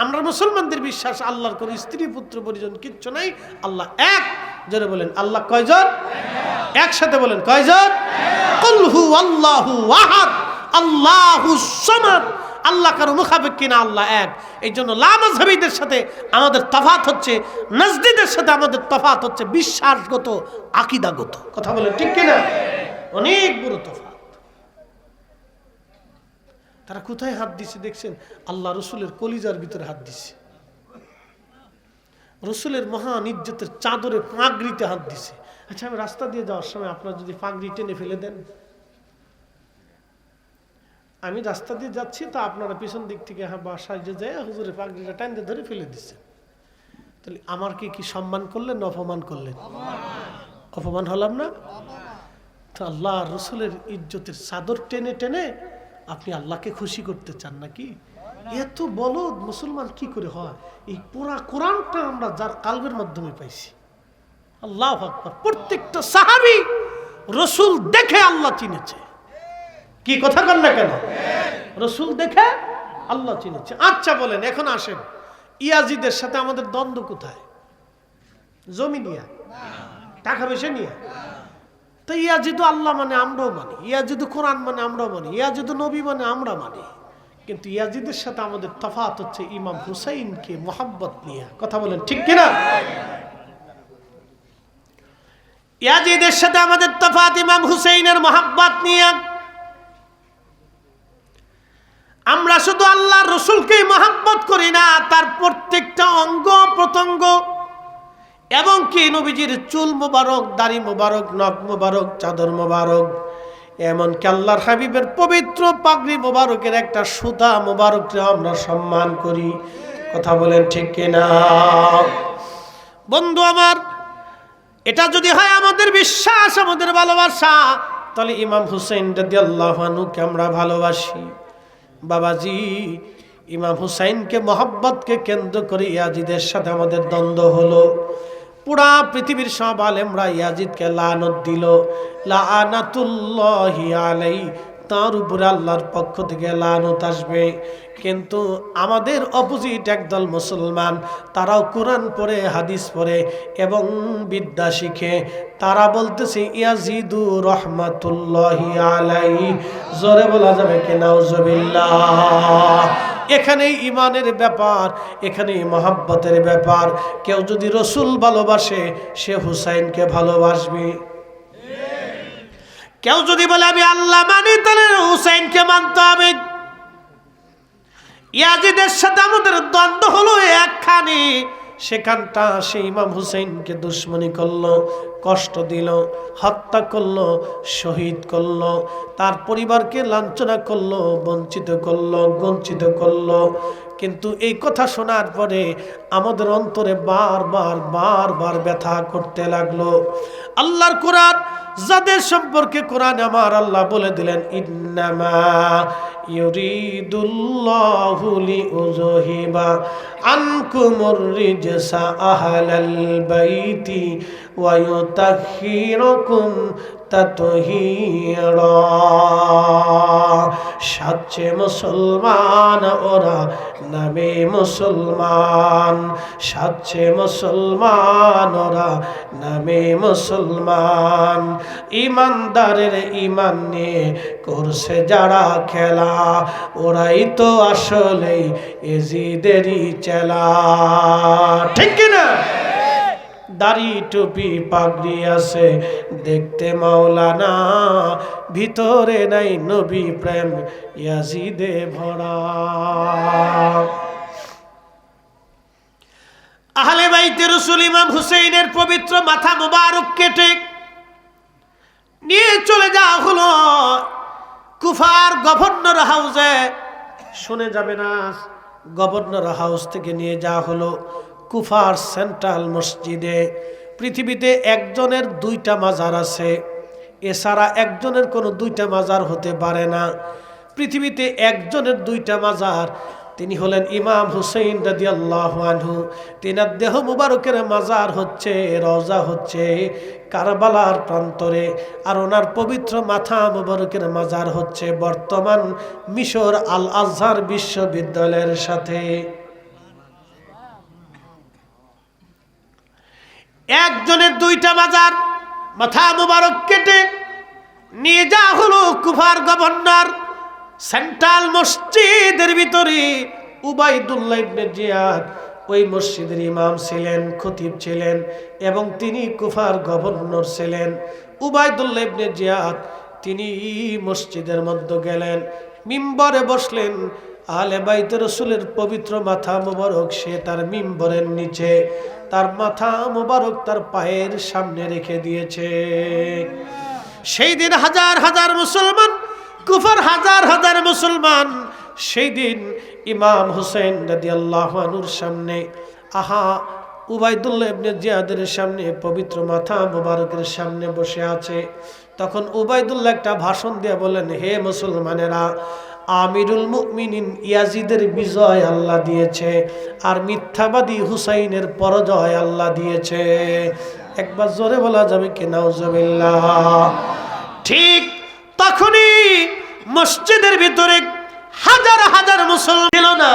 আমরা মুসলমানদের বিশ্বাস আল্লাহর কোন স্ত্রী পুত্র পরিজন কিচ্ছু নাই, আল্লাহ এক। জোরে বলেন আল্লাহ কয়জন? একসাথে বলেন কয়জন? কুল হু আল্লাহু আহাদ আল্লাহুস সামাদ। আল্লাহ কারো মুখাপেক্ষী না, আল্লাহ এক। এই জন্য লামাযহাবীদের সাথে আমাদের তফাৎ হচ্ছে, নাজদীদের সাথে আমাদের তফাৎ হচ্ছে বিশ্বাসগত, আকীদাগত। কথা বলেন ঠিক কিনা? অনেক বড় তফাৎ। তারা কোথায় হাত দিছে দেখছেন? আল্লাহ রসুলের কলিজার ভিতরে হাত দিছে, রসুলের মহান ইজ্জতের চাদরে, পাগড়িতে হাত দিছে। আচ্ছা, আমি রাস্তা দিয়ে যাওয়ার সময় আপনার যদি পাগড়ি টেনে ফেলে দেন, আমি রাস্তা দিয়ে যাচ্ছি, তো আপনারা পিছন দিক থেকে বাসায় যে যায় হুজুরের পাগড়িটা টাইনে ধরে ফেলে দিচ্ছেন, তাহলে আমার কি সম্মান করলেন না অপমান করলেন? অপমান হলাম না? তো আল্লাহ রসুলের ইজ্জতের চাদর টেনে টেনে আপনি আল্লাহকে খুশি করতে চান নাকি? এত বলদ মুসলমান কি করে হয়? এই পুরা কোরআনটা আমরা যার কালবের মাধ্যমে পাইছি। আল্লাহু আকবার। প্রত্যেকটা সাহাবী রসুল দেখে আল্লাহ চিনেছে। কি কথা কন না কেন? রসুল দেখে আল্লাহ চিনেছে। আচ্ছা বলেন, এখন আসেন, ইয়াজিদের সাথে আমাদের দ্বন্দ্ব কোথায়? জমি নিয়ে, টাকা পয়সা নিয়ে। তো ইয়াজিদ আল্লাহ মানে আমরাও মানি, ইয়াজিদ কোরআন মানে আমরাও মানি, ইয়াজিদ নবী মানে আমরা মানি। কিন্তু ইয়াজিদের সাথে আমাদের তফাৎ হচ্ছে ইমাম হুসাইনকে মোহাব্বত নিয়ে। কথা বলেন ঠিক কিনা? ইয়াজিদের সাথে আমাদের তফাৎ ইমাম হুসাইনের মোহাব্বত নিয়ে। আমরা শুধু আল্লাহ রসুলকেই মোহাব্বত করি না, তার প্রত্যেকটা অঙ্গ প্রত্যঙ্গ, এবং কি নবীজির চুল মোবারক, দাড়ি মোবারক, নখ মোবারক, চাদর মোবারক, এমনকি আল্লাহর হাবিবের পবিত্র পাগড়ি মোবারকের একটা সুতা মোবারককে আমরা সম্মান করি। কথা বলেন ঠিক কিনা? বন্ধু আমার, এটা যদি হয় আমাদের বিশ্বাস, আমাদের ভালোবাসা, তাহলে ইমাম হুসাইন রাদিয়াল্লাহু আনহুকে আমরা ভালোবাসি। বাবাজি, ইমাম হুসাইনকে মোহাব্বতকে কেন্দ্র করে ইয়াজিদের সাথে আমাদের দ্বন্দ্ব হলো। পুরা পৃথিবীর সব আলেমরা ইয়াজিদকে লানত দিল, লানাতুল্লাহি আলাইহি, তার উপরে আল্লাহর পক্ষ থেকে লানত আসবে। কিন্তু আমাদের অপোজিট একদল মুসলমান, তারাও কোরআন পড়ে, হাদিস পড়ে এবং বিদ্যা শিখে, তারা বলতেছে ইয়াজিদু রহমাতুল্লাহি আলাইহি। জোরে বলা যাবে কি নাউজুবিল্লাহ? এখানেই ইমানের ব্যাপার, এখানেই মহাব্বতের ব্যাপার। কেউ যদি রসুল ভালোবাসে, সে হুসাইনকে ভালোবাসবে। কেউ যদি বলে আমি আল্লাহ মানি, তাহলে হুসাইনকে মানতে হবে। ইয়াজিদের সাথে আমাদের দ্বন্দ্ব হলো একখানে, সেখানটা সে ইমাম হুসাইনকে দুশ্মনী করলো, কষ্ট দিল, হত্যা করলো, শহীদ করলো, তার পরিবারকে লাঞ্ছনা করলো, বঞ্চিত করলো, কিন্তু এই কথা শোনার পরে আমাদের অন্তরে বারবার ব্যথা করতে লাগলো। আল্লাহর কোরআন, যাদের সম্পর্কে কোরআন আমার আল্লাহ বলে দিলেন, ইন্নামা ইউরিদুল্লাহু লিউযহিবা আনকুমুর রিজসা আহলাল বাইতি ওয়া ইউতাহহিরাকুম তাতহীরা। সাচ্চে মুসলমান ওরা, নামে মুসলমান, সাচ্চে মুসলমান ওরা, নামে মুসলমান। ইমানদারের ইমান নিয়ে করছে যারা খেলা, ওরাই তো আসলে এজিদেরই চেলা। ঠিক কিনা? দাড়ি টুপি পাগড়ি আছে দেখতে মাওলানা, ভিতরে নাই নবী প্রেম ইয়াজিদে ভরা। আহলে বাইতে রাসূল ইমাম হুসাইনের পবিত্র মাথা মুবারক কেটে নিয়ে চলে যাওয়া হলো কুফার গভর্নর হাউসে। শুনে যাবে না, গভর্নর হাউস থেকে নিয়ে যাওয়া হলো কুফার সেন্ট্রাল মসজিদে। পৃথিবীতে একজনের দুইটা মাজার আছে, এছাড়া একজনের কোনো দুইটা মাজার হতে পারে না। পৃথিবীতে একজনের দুইটা মাজার, তিনি হলেন ইমাম হুসাইন রাদিয়াল্লাহু আনহু। তিনার দেহ মুবারকের মাজার হচ্ছে, রওজা হচ্ছে কারবালার প্রান্তরে, আর ওনার পবিত্র মাথা মুবারকের মাজার হচ্ছে বর্তমান মিশর আল আজহার বিশ্ববিদ্যালয়ের সাথে। একজনের দুইটা মাজার, মাথা মুবারক কেটে নিয়ে যাওয়া হলো কুফার গভর্নর সেন্ট্রাল মসজিদের ভিতরে। উবাইদুল্লাহ ইবনে জিয়াদ ওই মসজিদের ইমাম ছিলেন, খতিব ছিলেন, এবং তিনি কুফার গভর্নর ছিলেন। উবাইদুল্লাহ ইবনে জিয়াদ তিনি মসজিদের মধ্যে গেলেন, মিম্বরে বসলেন। আহলে বাইতে রাসূলের পবিত্র মাথা মুবারক সে তার মিম্বরের নিচে, তার মাথা মুবারক তার পায়ের সামনে রেখে দিয়েছে। সেই দিন হাজার হাজার মুসলমান, কুফার হাজার হাজার মুসলমান সেই দিন ইমাম হুসাইন রাদিয়াল্লাহু আনহুর সামনে, উবাইদুল্লাহ ইবনে জিয়াদের সামনে, পবিত্র মাথা মুবারকের সামনে বসে আছে। তখন উবাইদুল্লাহ একটা ভাষণ দিয়ে বলেন, হে মুসলমানেরা, আমিরুল মুমিনিন ইয়াজিদের বিজয় আল্লাহ দিয়েছে, আর মিথ্যাবাদী হুসাইনের পরাজয় আল্লাহ দিয়েছে। একবার জোরে বলা যাবে কি নাউজুবিল্লাহ? ঠিক তখনই মসজিদের ভিতরে হাজার হাজার মুসলমান ছিল না,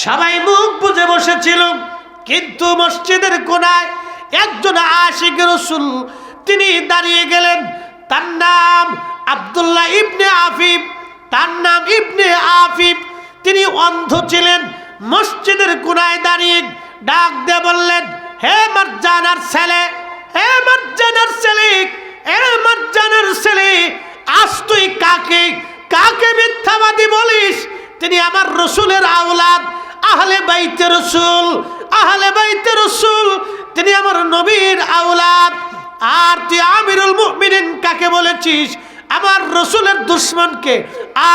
সবাই মুখ বুজে বসেছিল। কিন্তু মসজিদের কোনায় একজন আশিক রাসূল তিনি দাঁড়িয়ে গেলেন। তার নাম আব্দুল্লাহ ইবনে আফিফ, তার নাম ইবনে আফিফ। তিনি অন্ধ ছিলেন। মসজিদের কোনায় দাঁড়িয়ে ডাক দিয়ে বললেন, হে মারজানার ছেলে, হে মারজানার ছেলে, হে মারজানার ছেলে, আজ তুই কাকে কাকে মিথ্যাবাদী বলিস? তিনি আমার রসুলের আওলাদ, আহলে বাইতে রসুল, আহলে বাইতে রসুল, তিনি আমার নবীর আওলাদ। আর তুই আমিরুল মুমিনিন কাকে বলেছিস? আমার রসুলের দুশ্মনকে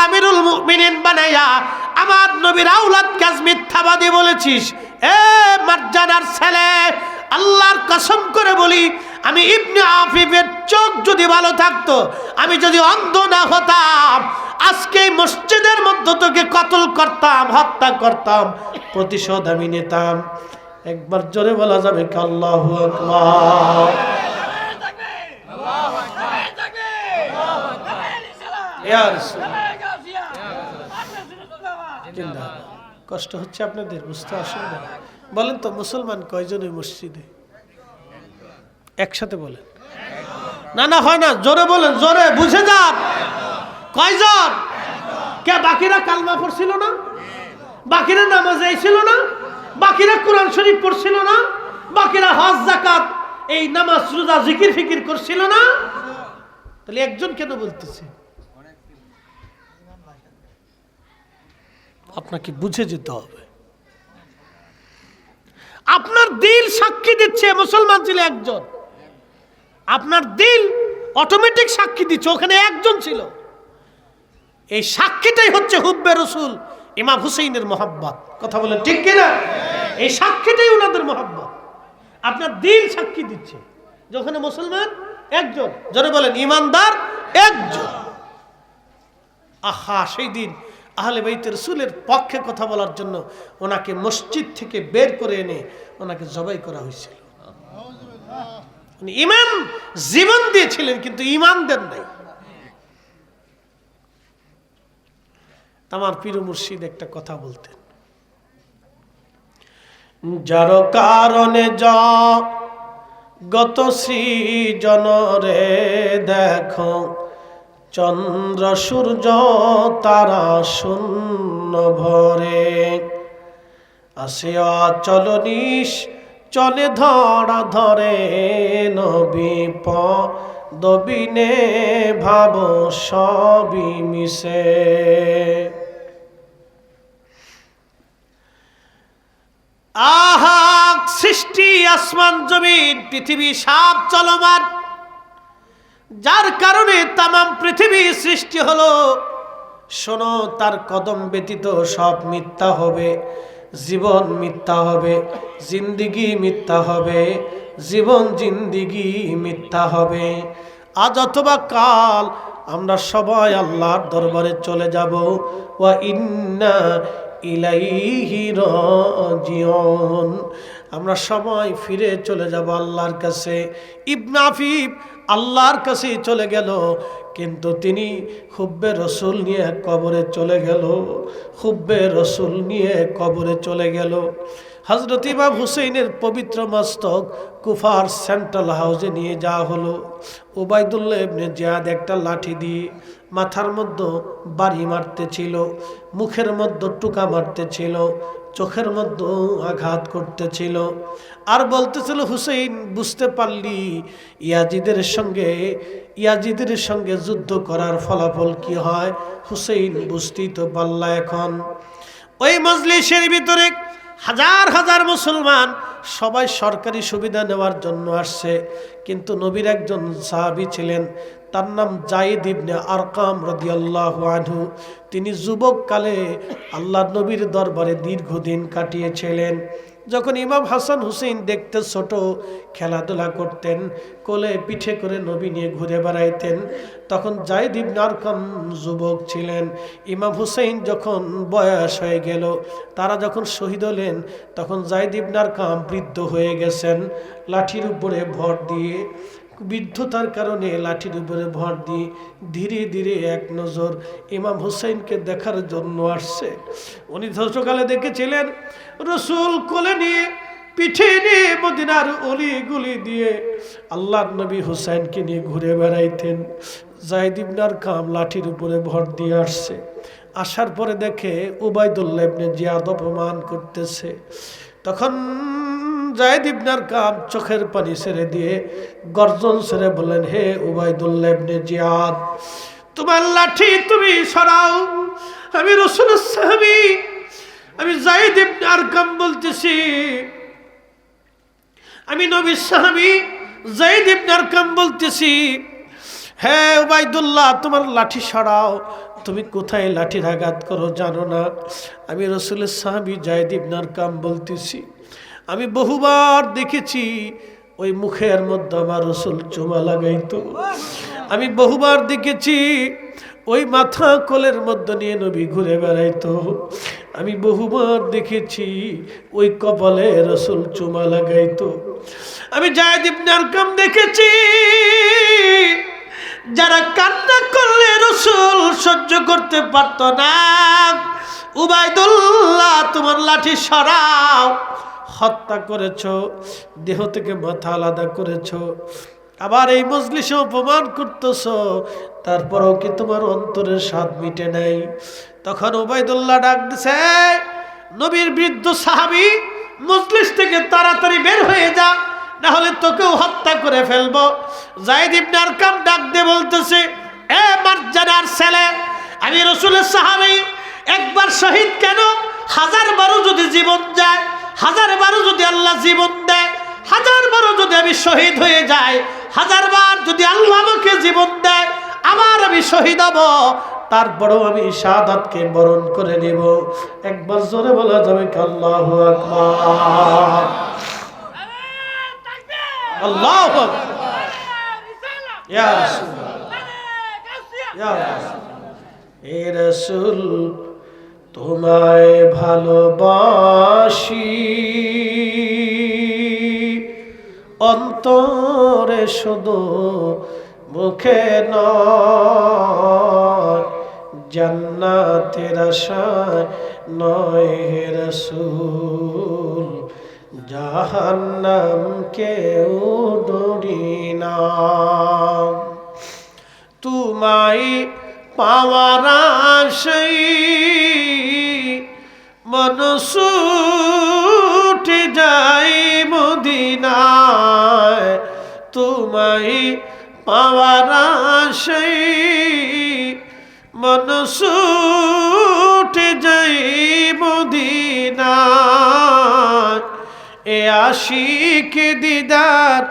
আমিরুল মুমিনিন বানাইয়া আমার নবীর আওলাদ কাজ মিথ্যাবাদী বলেছিস। এ মারজানার ছেলে, আল্লাহর কসম করে বলি, আমি ইবনে আফিফের চোখ যদি ভালো থাকতো, আমি যদি অন্ধ না হতাম, আজকে মসজিদের মধ্যে তোকে কতল করতাম, হত্যা করতাম, প্রতিশোধ আমি নিতাম। একবার জোরে বলা যাবে কি আল্লাহু আকবার? কষ্ট হচ্ছে আপনাদের, বুঝতে অসুবিধা? বলেন তো মুসলমান কয়জন এই মসজিদে? একসাথে বলেন। না না হয় না, জোরে বলেন, জোরে, বুঝে যান। কয়জন? কে বাকিরা কালমা পড়ছিল না? বাকিরা নামাজে ছিল না? বাকিরা কোরআন শরীফ পড়ছিল না? বাকিরা হজ যাকাত এই নামাজ রোজা জিকির ফিকির করছিল না? তাহলে একজন কেন বলতেছে? আপনাকে বুঝে যেতে হবে। আপনার দিল সাক্ষী দিচ্ছে মুসলমান ছিল একজন, আপনার দিল অটোমেটিক সাক্ষী দিচ্ছে ওখানে একজন ছিল। এই সাক্ষীটাই হচ্ছে হুব্বে রসুল, ইমাম হুসাইনের মহব্বত। কথা বলেন ঠিক কিনা? এই সাক্ষীটাই ওনাদের মহব্বত। আপনার দিল সাক্ষী দিচ্ছে যখন মুসলমান একজন, জোরে বলেন ইমানদার একজন। আহা, সেই দিন আহলে বাইত রাসূলের পক্ষে কথা বলার জন্য ওনাকে মসজিদ থেকে বের করে এনে ওনাকে জবাই করা হয়েছিল। উনি ইমান জীবন দিয়েছিলেন কিন্তু ইমান দেন নাই। আমার পীর মুর্শিদ একটা কথা বলতেন, যার কারণে গত সৃজন রে দেখো, চন্দ্র সূর্য তারা শূন্য ভরে, আসে অচল নিশ চলে ধরা ধরে, নবী পদবিনে ভাব সবই মিশে। আহা, সৃষ্টি আসমান জমিন পৃথিবী সব চলমান, যার কারণে তামাম পৃথিবী সৃষ্টি হলো। শোনো, তার কদম ব্যতীত সব মিথ্যা হবে, জীবন মিথ্যা হবে, জিন্দিগি মিথ্যা হবে, জীবন জিন্দিগি মিথ্যা হবে। আজ অথবা কাল আমরা সবাই আল্লাহর দরবারে চলে যাব। ওয়া ইন্না ইলাইহি রাজিউন, আমরা সবাই ফিরে চলে যাব আল্লাহর কাছে। ইবনে আফিফ আল্লাহর কাছে চলে গেল, কিন্তু তিনি হুব্বে রসুল নিয়ে কবরে চলে গেল, হুব্বে রসুল নিয়ে কবরে চলে গেল। হযরত ইমাম হুসাইনের পবিত্র মস্তক কুফার সেন্ট্রাল হাউসে নিয়ে যাওয়া হলো। উবাইদুল্লাহ ইবনে জিয়াদ একটা লাঠি দিয়ে মাথার মধ্যে বাড়ি মারতেছিল, মুখের মধ্যে টুকা মারতেছিল, চোখের মধ্যে আঘাত করতেছিল, আর বলতেছিল, হুসাইন বুঝতে পারলি ইয়াজিদের সঙ্গে যুদ্ধ করার ফলাফল কি হয়? হুসাইন বুঝতেই তো পারলা। এখন ওই মজলিসের ভিতরে হাজার হাজার মুসলমান সবাই সরকারি সুবিধা নেওয়ার জন্য আসছে, কিন্তু নবীর একজন সাহাবী ছিলেন, তার নাম যায়েদ ইবনে আরকাম রাদিয়াল্লাহু আনহু। তিনি যুবককালে আল্লাহর নবীর দরবারে দীর্ঘদিন কাটিয়েছিলেন। যখন ইমাম হাসান হুসেইন দেখতে ছোট, খেলাধুলা করতেন, কোলে পিঠে করে নবী নিয়ে ঘুরে বেড়াইতেন, তখন যায়েদ ইবনে আরকাম যুবক ছিলেন। ইমাম হুসেইন যখন বয়স হয়ে গেল, তারা যখন শহীদ হলেন, তখন যায়েদ ইবনে আরকাম বৃদ্ধ হয়ে গেছেন। লাঠির উপরে ভর দিয়ে, বৃদ্ধতার কারণে লাঠির উপরে ভর দিয়ে ধীরে ধীরে এক নজর ইমাম হুসাইনকে দেখার জন্য আসছে। উনি ছোটকালে দেখেছিলেন রসুল কোলে নিয়ে পিঠে নিয়ে মদিনার অলিগুলি দিয়ে আল্লাহর নবী হুসাইনকে নিয়ে ঘুরে বেড়াইতেন। যায়েদ ইবনে আরকাম লাঠির উপরে ভর দিয়ে আসছে। আসার পরে দেখে উবাইদুল্লাহ ইবনে জিয়াদ অপমান করতেছে। তখন যায়েদ ইবনে আরকাম চোখের পানি ছেড়ে দিয়ে গর্জন ছেড়ে বলেন, হে উবাইদুল্লাহ ইবনে জিয়াদ, তোমার লাঠি তুমি সরাও, আমি রাসূলের সাহাবী, আমি যায়েদ ইবনে আরকাম বলতেছি, আমি নবীর সাহাবী যায়েদ ইবনে আরকাম বলতেছি। হে উবাইদুল্লাহ, তোমার লাঠি সরাও, তুমি কোথায় লাঠির আঘাত করো জানো না? আমি রাসূলের সাহাবী যায়েদ ইবনে আরকাম বলতেছি। আমি বহুবার দেখেছি ওই মুখের মধ্যে আমার রাসূল চুমা লাগাইতো, আমি বহুবার দেখেছি ওই মাথা কোলের মধ্যে নিয়ে নবী ঘুরে বেড়াইতো, আমি বহুবার দেখেছি ওই কপালে রাসূল চুমা লাগাইতো। আমি যায়েদ ইবনে আরকাম দেখেছি যারা কান্না করলে রাসূল সহ্য করতে পারত না। উবাইদুল্লাহ, তোমার লাঠি সরাও, হত্যা করেছো, দেহ থেকে মাথা আলাদা করেছো, আবার এই মজলিসে অপমান করতেছো, তারপরেও কি তোমার অন্তরের স্বাদ মিটে নাই? তখন উবাইদুল্লাহ ডাক দিছে, নবীর বৃদ্ধ সাহাবী, মজলিস থেকে তাড়াতাড়ি বের হয়ে যা, না হলে তোকেও হত্যা করে ফেলবো। যায়েদ ইবনে আরকাম ডাক দিয়ে বলতেছে, এ মারজানার ছেলে, আমি রাসূলের সাহাবী, একবার শহীদ কেন, হাজার বারও যদি জীবন যায়, হাজার বারও যদি আল্লাহ জীবন দেয়, হাজার বারও যদি আমি শহীদ হয়ে যাই, হাজার বার যদি আল্লাহ আমাকে জীবন দেয়, আবার আমি শহীদ হব, তারপরেও আমি শাহাদাতকে বরণ করে নেব। একবার জোরে বলা যাবে কি আল্লাহু আকবার, আল্লাহু আকবার। ইয়া রাসূলুল্লাহ, ইয়া রাসূল, হে রাসূল তোমায় ভালোবাসি, অন্তরে শুধু মুখে নয়, জান্নাতের আশায় নয় হে রাসূল, জাহান্নাম কেউ ডরি না। তোমায় পাওয়ার আশায় মন ছুটে যাই মদিনায়, তোমায় পাওয়ার আশায় মন ছুটে যাই মদিনায়, এ আশিক দিদার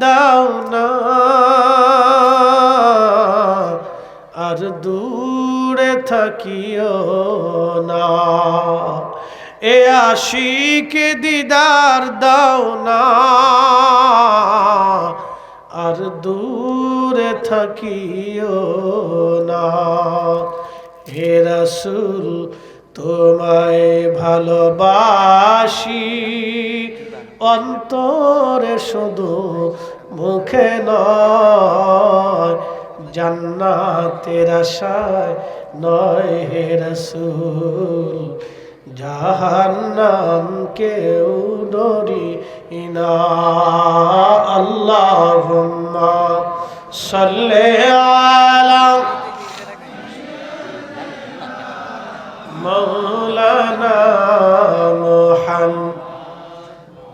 দাও না, আর দূরে থাকিও না, এ আশিক দিদার দাও না, আর দূরে থাকিও না। হে রাসূল তোমায় ভালোবাসি, অন্তরে শুধু মুখে নয়, জান্নাতের আশায় নয় হে রাসূল, জাহান্নাম কেউ ডরি না। আল্লাহুম্মা সাল্লি আলা মাওলানা মুহাম্মদ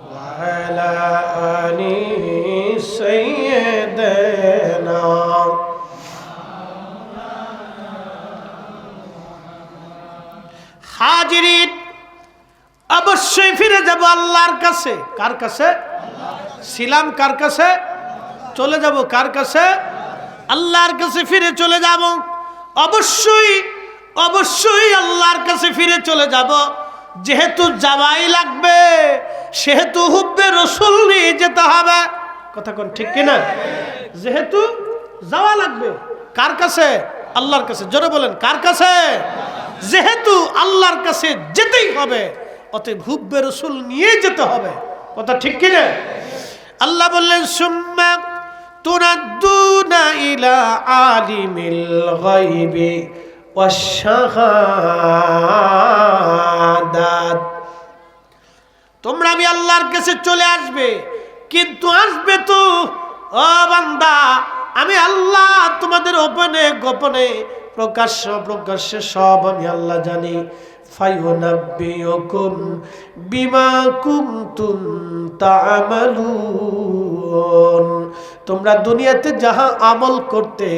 ওয়া আলা আলি সাইয়্যিদিনা। হাজিরিন, অবশ্যই ফিরে যাব আল্লাহর কাছে। কার কাছে ছিলাম? কার কাছে চলে যাব? কার কাছে? আল্লাহর কাছে ফিরে চলে যাব। অবশ্যই অবশ্যই আল্লাহর কাছে ফিরে চলে যাব। যেহেতু যাওয়াই লাগবে, সেহেতু হুব্বে রসুল নিয়ে যেতে হবে। কথা কোন ঠিক কিনা? যেহেতু যাওয়া লাগবে, কার কাছে? আল্লাহর কাছে। জোরে বলেন, কার কাছে? যেহেতু আল্লাহর কাছে যেতেই হবে, অতএব হুব্বে রসুল নিয়ে যেতে হবে। কথা ঠিক কিনা? আল্লাহ বললেন, সুম্মা তুরাদ্দুনা ইলা আলিমিল গায়বি ওয়াশ শাহাদাত। তোমরা আমি আল্লাহর কাছে চলে আসবে, কিন্তু আসবে তো ও বান্দা, আমি আল্লাহ তোমাদের গোপনে গোপনে প্রকাশ্য প্রকাশ্যে সব আমি আল্লাহ জানি। ফায়ুনাব্বিউকুম বিমা কুনতুম তা'মালুন। তোমরা দুনিয়াতে যাহা আমল করতে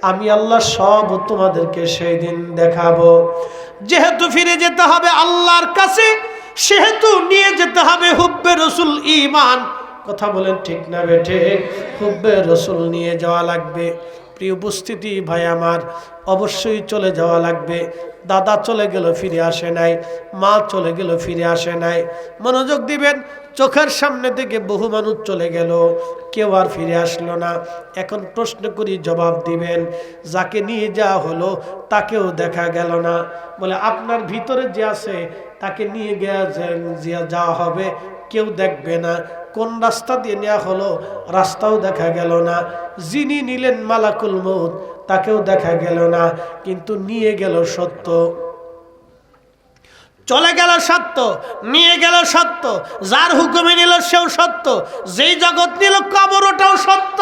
আমি আল্লাহ সব তোমাদেরকে সেই দিন দেখাবো। যেহেতু ফিরে যেতে হবে আল্লাহর কাছে, সেহেতু নিয়ে যেতে হবে হুব্বে রসুল ঈমান। কথা বলেন ঠিক না বেঠে? হুব্বে রসুল নিয়ে যাওয়া লাগবে। প্রিয় উপস্থিতি ভাই আমার, অবশ্যই চলে যাওয়া লাগবে। দাদা চলে গেল, ফিরে আসে নাই। মা চলে গেল, ফিরে আসে নাই। মনোযোগ দিবেন, চোখের সামনে থেকে বহু মানুষ চলে গেল, কেউ আর ফিরে আসলো না। এখন প্রশ্ন করি, জবাব দিবেন। যাকে নিয়ে যাওয়া হলো তাকেও দেখা গেল না। বলে আপনার ভিতরে যে আছে তাকে নিয়ে যাওয়া হবে, কেউ দেখবে না। কোন রাস্তা দিয়ে নেওয়া হলো, রাস্তাও দেখা গেল না। যিনি নিলেন মালাকুল মউত, তাকেও দেখা গেল না। কিন্তু নিয়ে গেল সত্য, চলে গেল সত্য, নিয়ে গেল সত্য। যার হুকুমে নিল সেও সত্য, যেই জগৎ নিল কবর ওটাও সত্য।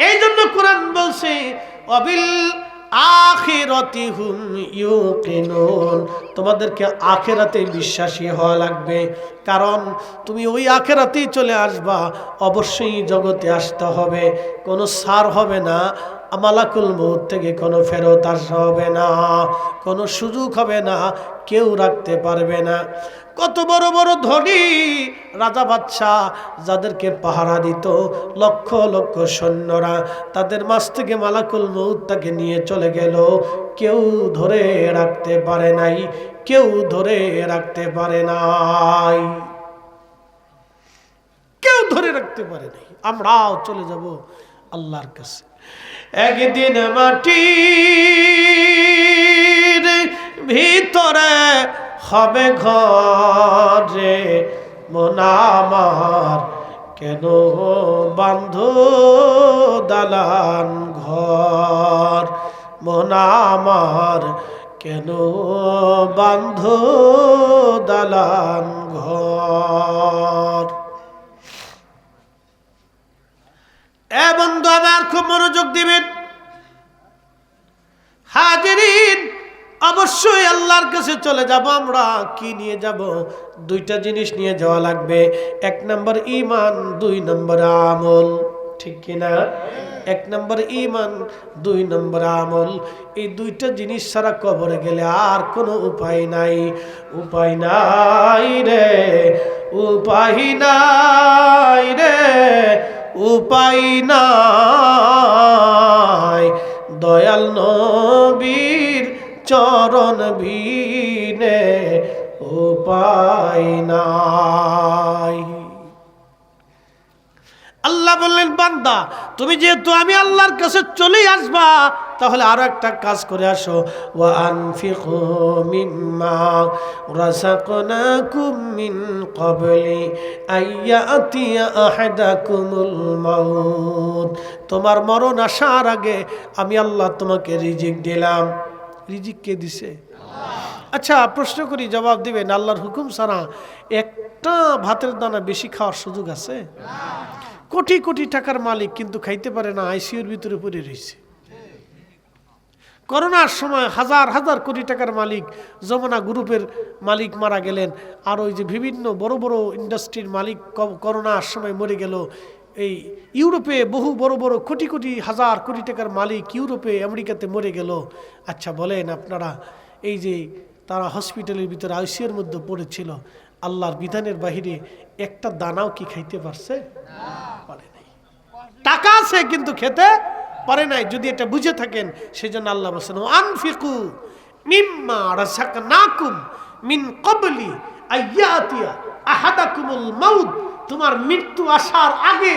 এই জন্য কোরআন বলছে, অবিল আখিরাতি হুম ইউকিনুন। তোমাদেরকে আখিরাতে বিশ্বাসী হওয়া লাগবে, কারণ তুমি ওই আখিরাতেই চলে আসবা। অবশ্যই জগতে আসতে হবে, কোনো ছাড় হবে না। মালাকুল মউত থেকে কোনো ফেরত আসা হবে না, কোনো সুযোগ হবে না, কেউ রাখতে পারবে না। কত বড় বড় ধনী রাজা বাদশাহ যাদেরকে পাহারা দিত, লক্ষ লক্ষ সৈন্যরা, তাদের মাঝ থেকে মালাকুল মউত তাকে নিয়ে চলে গেল, কেউ ধরে রাখতে পারে নাই, কেউ ধরে রাখতে পারে নাই, কেউ ধরে রাখতে পারে নাই। আমরাও চলে যাব আল্লাহর কাছে। একদিন মাটির ভিতরে হবে ঘরে, মন আমার কেন বান্ধ দালান ঘর, মন আমার কেন বান্ধ দালান ঘর। এ বন্ধু আমার, খুব মনোযোগ দিবেন। হাজিরিন, অবশ্যই আল্লাহর কাছে চলে যাব আমরা। কি নিয়ে যাব? দুইটা জিনিস নিয়ে যাওয়া লাগবে। এক নম্বর ঈমান, দুই নম্বর আমল। ঠিক কিনা? এক নম্বর ঈমান, দুই নম্বর আমল। এই দুইটা জিনিস ছাড়া কবরে গেলে আর কোনো উপায় নাই। উপায় নাই রে, উপায় নাই রে, উপায় নাই। দয়াল নবীর চরণ বিনে উপায় নাই। আল্লাহ বললেন, বান্দা তুমি যেহেতু আমি আল্লাহর কাছে চলেই আসবা, তাহলে আরো একটা কাজ করে আসো। ওয়া আনফিকু মিম্মা রাযাকনাকুম মিন ক্বাবলি আইয়াতিয়া আহাদাকুমুল মাউত। তোমার মরণ আসার আগে আমি আল্লাহ তোমাকে রিজিক দিলাম। রিজিক কে দিছে? আচ্ছা, প্রশ্ন করি, জবাব দিবেন। আল্লাহর হুকুম ছাড়া একটা ভাতের দানা বেশি খাওয়ার সুযোগ আছে? কোটি কোটি টাকার মালিক কিন্তু খাইতে পারে না, আইসিইউর ভিতরে পড়ে রয়েছে। করোনার সময় হাজার হাজার কোটি টাকার মালিক, যমুনা গ্রুপের মালিক মারা গেলেন, আর ওই যে বিভিন্ন বড় বড় ইন্ডাস্ট্রির মালিক করোনার সময় মরে গেল। এই ইউরোপে বহু বড় বড় কোটি কোটি হাজার কোটি টাকার মালিক ইউরোপে আমেরিকাতে মরে গেল। আচ্ছা বলেন আপনারা, এই যে তারা হসপিটালের ভিতরে আইসিইউর মধ্যে পড়েছিল, আল্লাহর বিধানের বাহিরে একটা দানাও কি খাইতে পারছে? পারে নাই। টাকা আছে কিন্তু খেতে পারে নাই। যদি এটা বুঝে থাকেন, সেজন্য আল্লাহ বলেন, আনফিকু মিম্মা রাযাকনাকুম মিন ক্বাবলি আইয়াতিয়া আহাদাকুমুল মাউত। তোমার মৃত্যু আসার আগে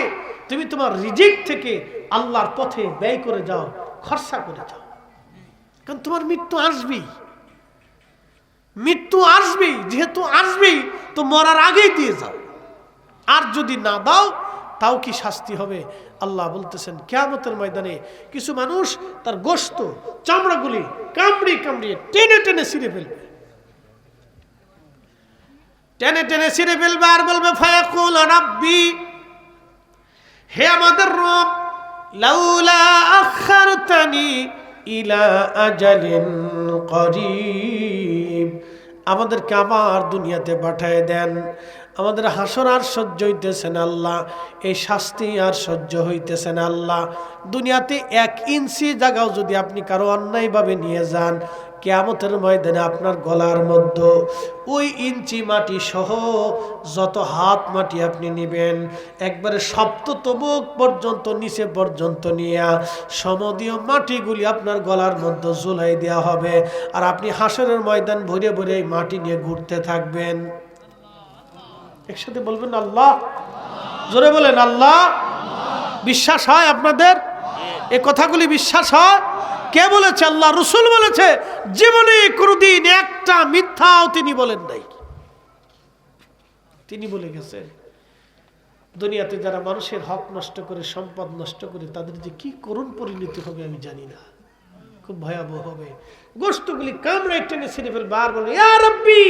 তুমি তোমার রিজিক থেকে আল্লাহর পথে ব্যয় করে যাও, খরচা করে যাও। কারণ তোমার মৃত্যু আসবেই, মৃত্যু আসবেই। যেহেতু আসবেই, তো মরার আগেই দিয়ে যাও। আর যদি না দাও, তাও কি শাস্তি হবে? আল্লাহ বলতেছেন, কিয়ামতের ময়দানে কিছু মানুষ তার গোশত চামড়াগুলি কামড়িয়ে কামড়িয়ে টেনে টেনে ছিঁড়ে ফেলবে, টেনে টেনে ছিঁড়ে ফেলবে, আর বলবে, ফায়াকুল রাব্বি, হে আমাদের রব, লাউলা আখারতানি ইলা আজালিন করিব, আমাদেরকে আবার দুনিয়াতে পাঠায় দেন। আমাদের হাসর আর সহ্য হইতেছে না আল্লাহ, এই শাস্তি আর সহ্য হইতেছে না আল্লাহ। দুনিয়াতে 1 ইঞ্চি জায়গাও যদি আপনি কারো অন্যায়ভাবে নিয়ে যান, কিয়ামতের ময়দানে আপনার গলার মধ্যে ওই ইঞ্চি মাটি সহ যত হাত মাটি আপনি নেবেন, একবারে সপ্ততবক পর্যন্ত নিচে পর্যন্ত নিয়ে সমদীয় মাটিগুলি আপনার গলার মধ্যে ঝুলাই দেওয়া হবে। আর আপনি হাসরের ময়দান ভরে ভরে এই মাটি নিয়ে ঘুরতে থাকবেন। একসাথে বলবেন আল্লাহ, জোরে বলেন আল্লাহ। বিশ্বাস হয় আপনাদের? এই কথাগুলি বিশ্বাস হয়? কে বলেছে? আল্লাহ রাসূল বলেছে। জীবনে কোনদিন একটা মিথ্যাও তিনি বলেন নাই। তিনি বলে গেছেন, দুনিয়াতে যারা মানুষের হক নষ্ট করে, সম্পদ নষ্ট করে, তাদের যে কি করুণ পরিণতি হবে আমি জানি না, খুব ভয়াবহ হবে। গোশতগুলি কামড়ে টেনে ছিঁড়ে ফেলবে, আর বলে, ইয়া রাব্বি,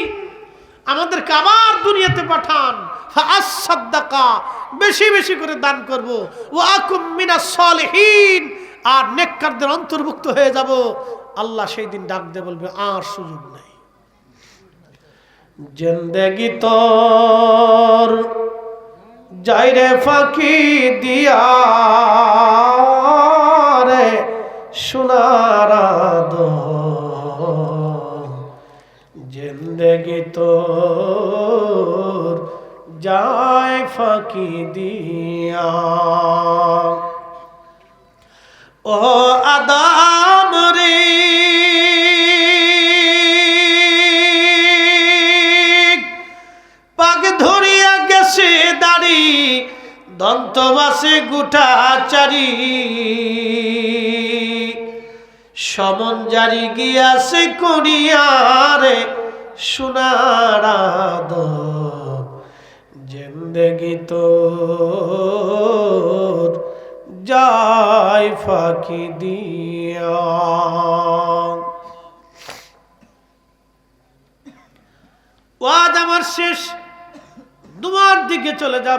আমাদেরকে আবার দুনিয়াতে পাঠান, ফাআসাদদাকা, বেশি বেশি করে দান করব, ওয়া আকুম মিনাস সালিহিন, আর নেককারদের অন্তর্ভুক্ত হয়ে যাব। আল্লাহ সেই দিন ডাক দিয়ে বলবে, আর সুযোগ নাই। জিন্দেগি তোর যাইরে ফাঁকি দিয়া রে সোনার আদর, জিন্দেগি তোর ফাঁকি দিয়া। ও আদম রে পাগ ধরিয়া গেছে দাড়ি দন্ত বাসে গোটা চারি সমন জারি গিয়াছে করিয়ারে সোনার আদম জিন্দেগি তোর যায় ফাঁকি দিয়া। ওয়াজ আমার শেষ, তোমার দিকে চলে যাব।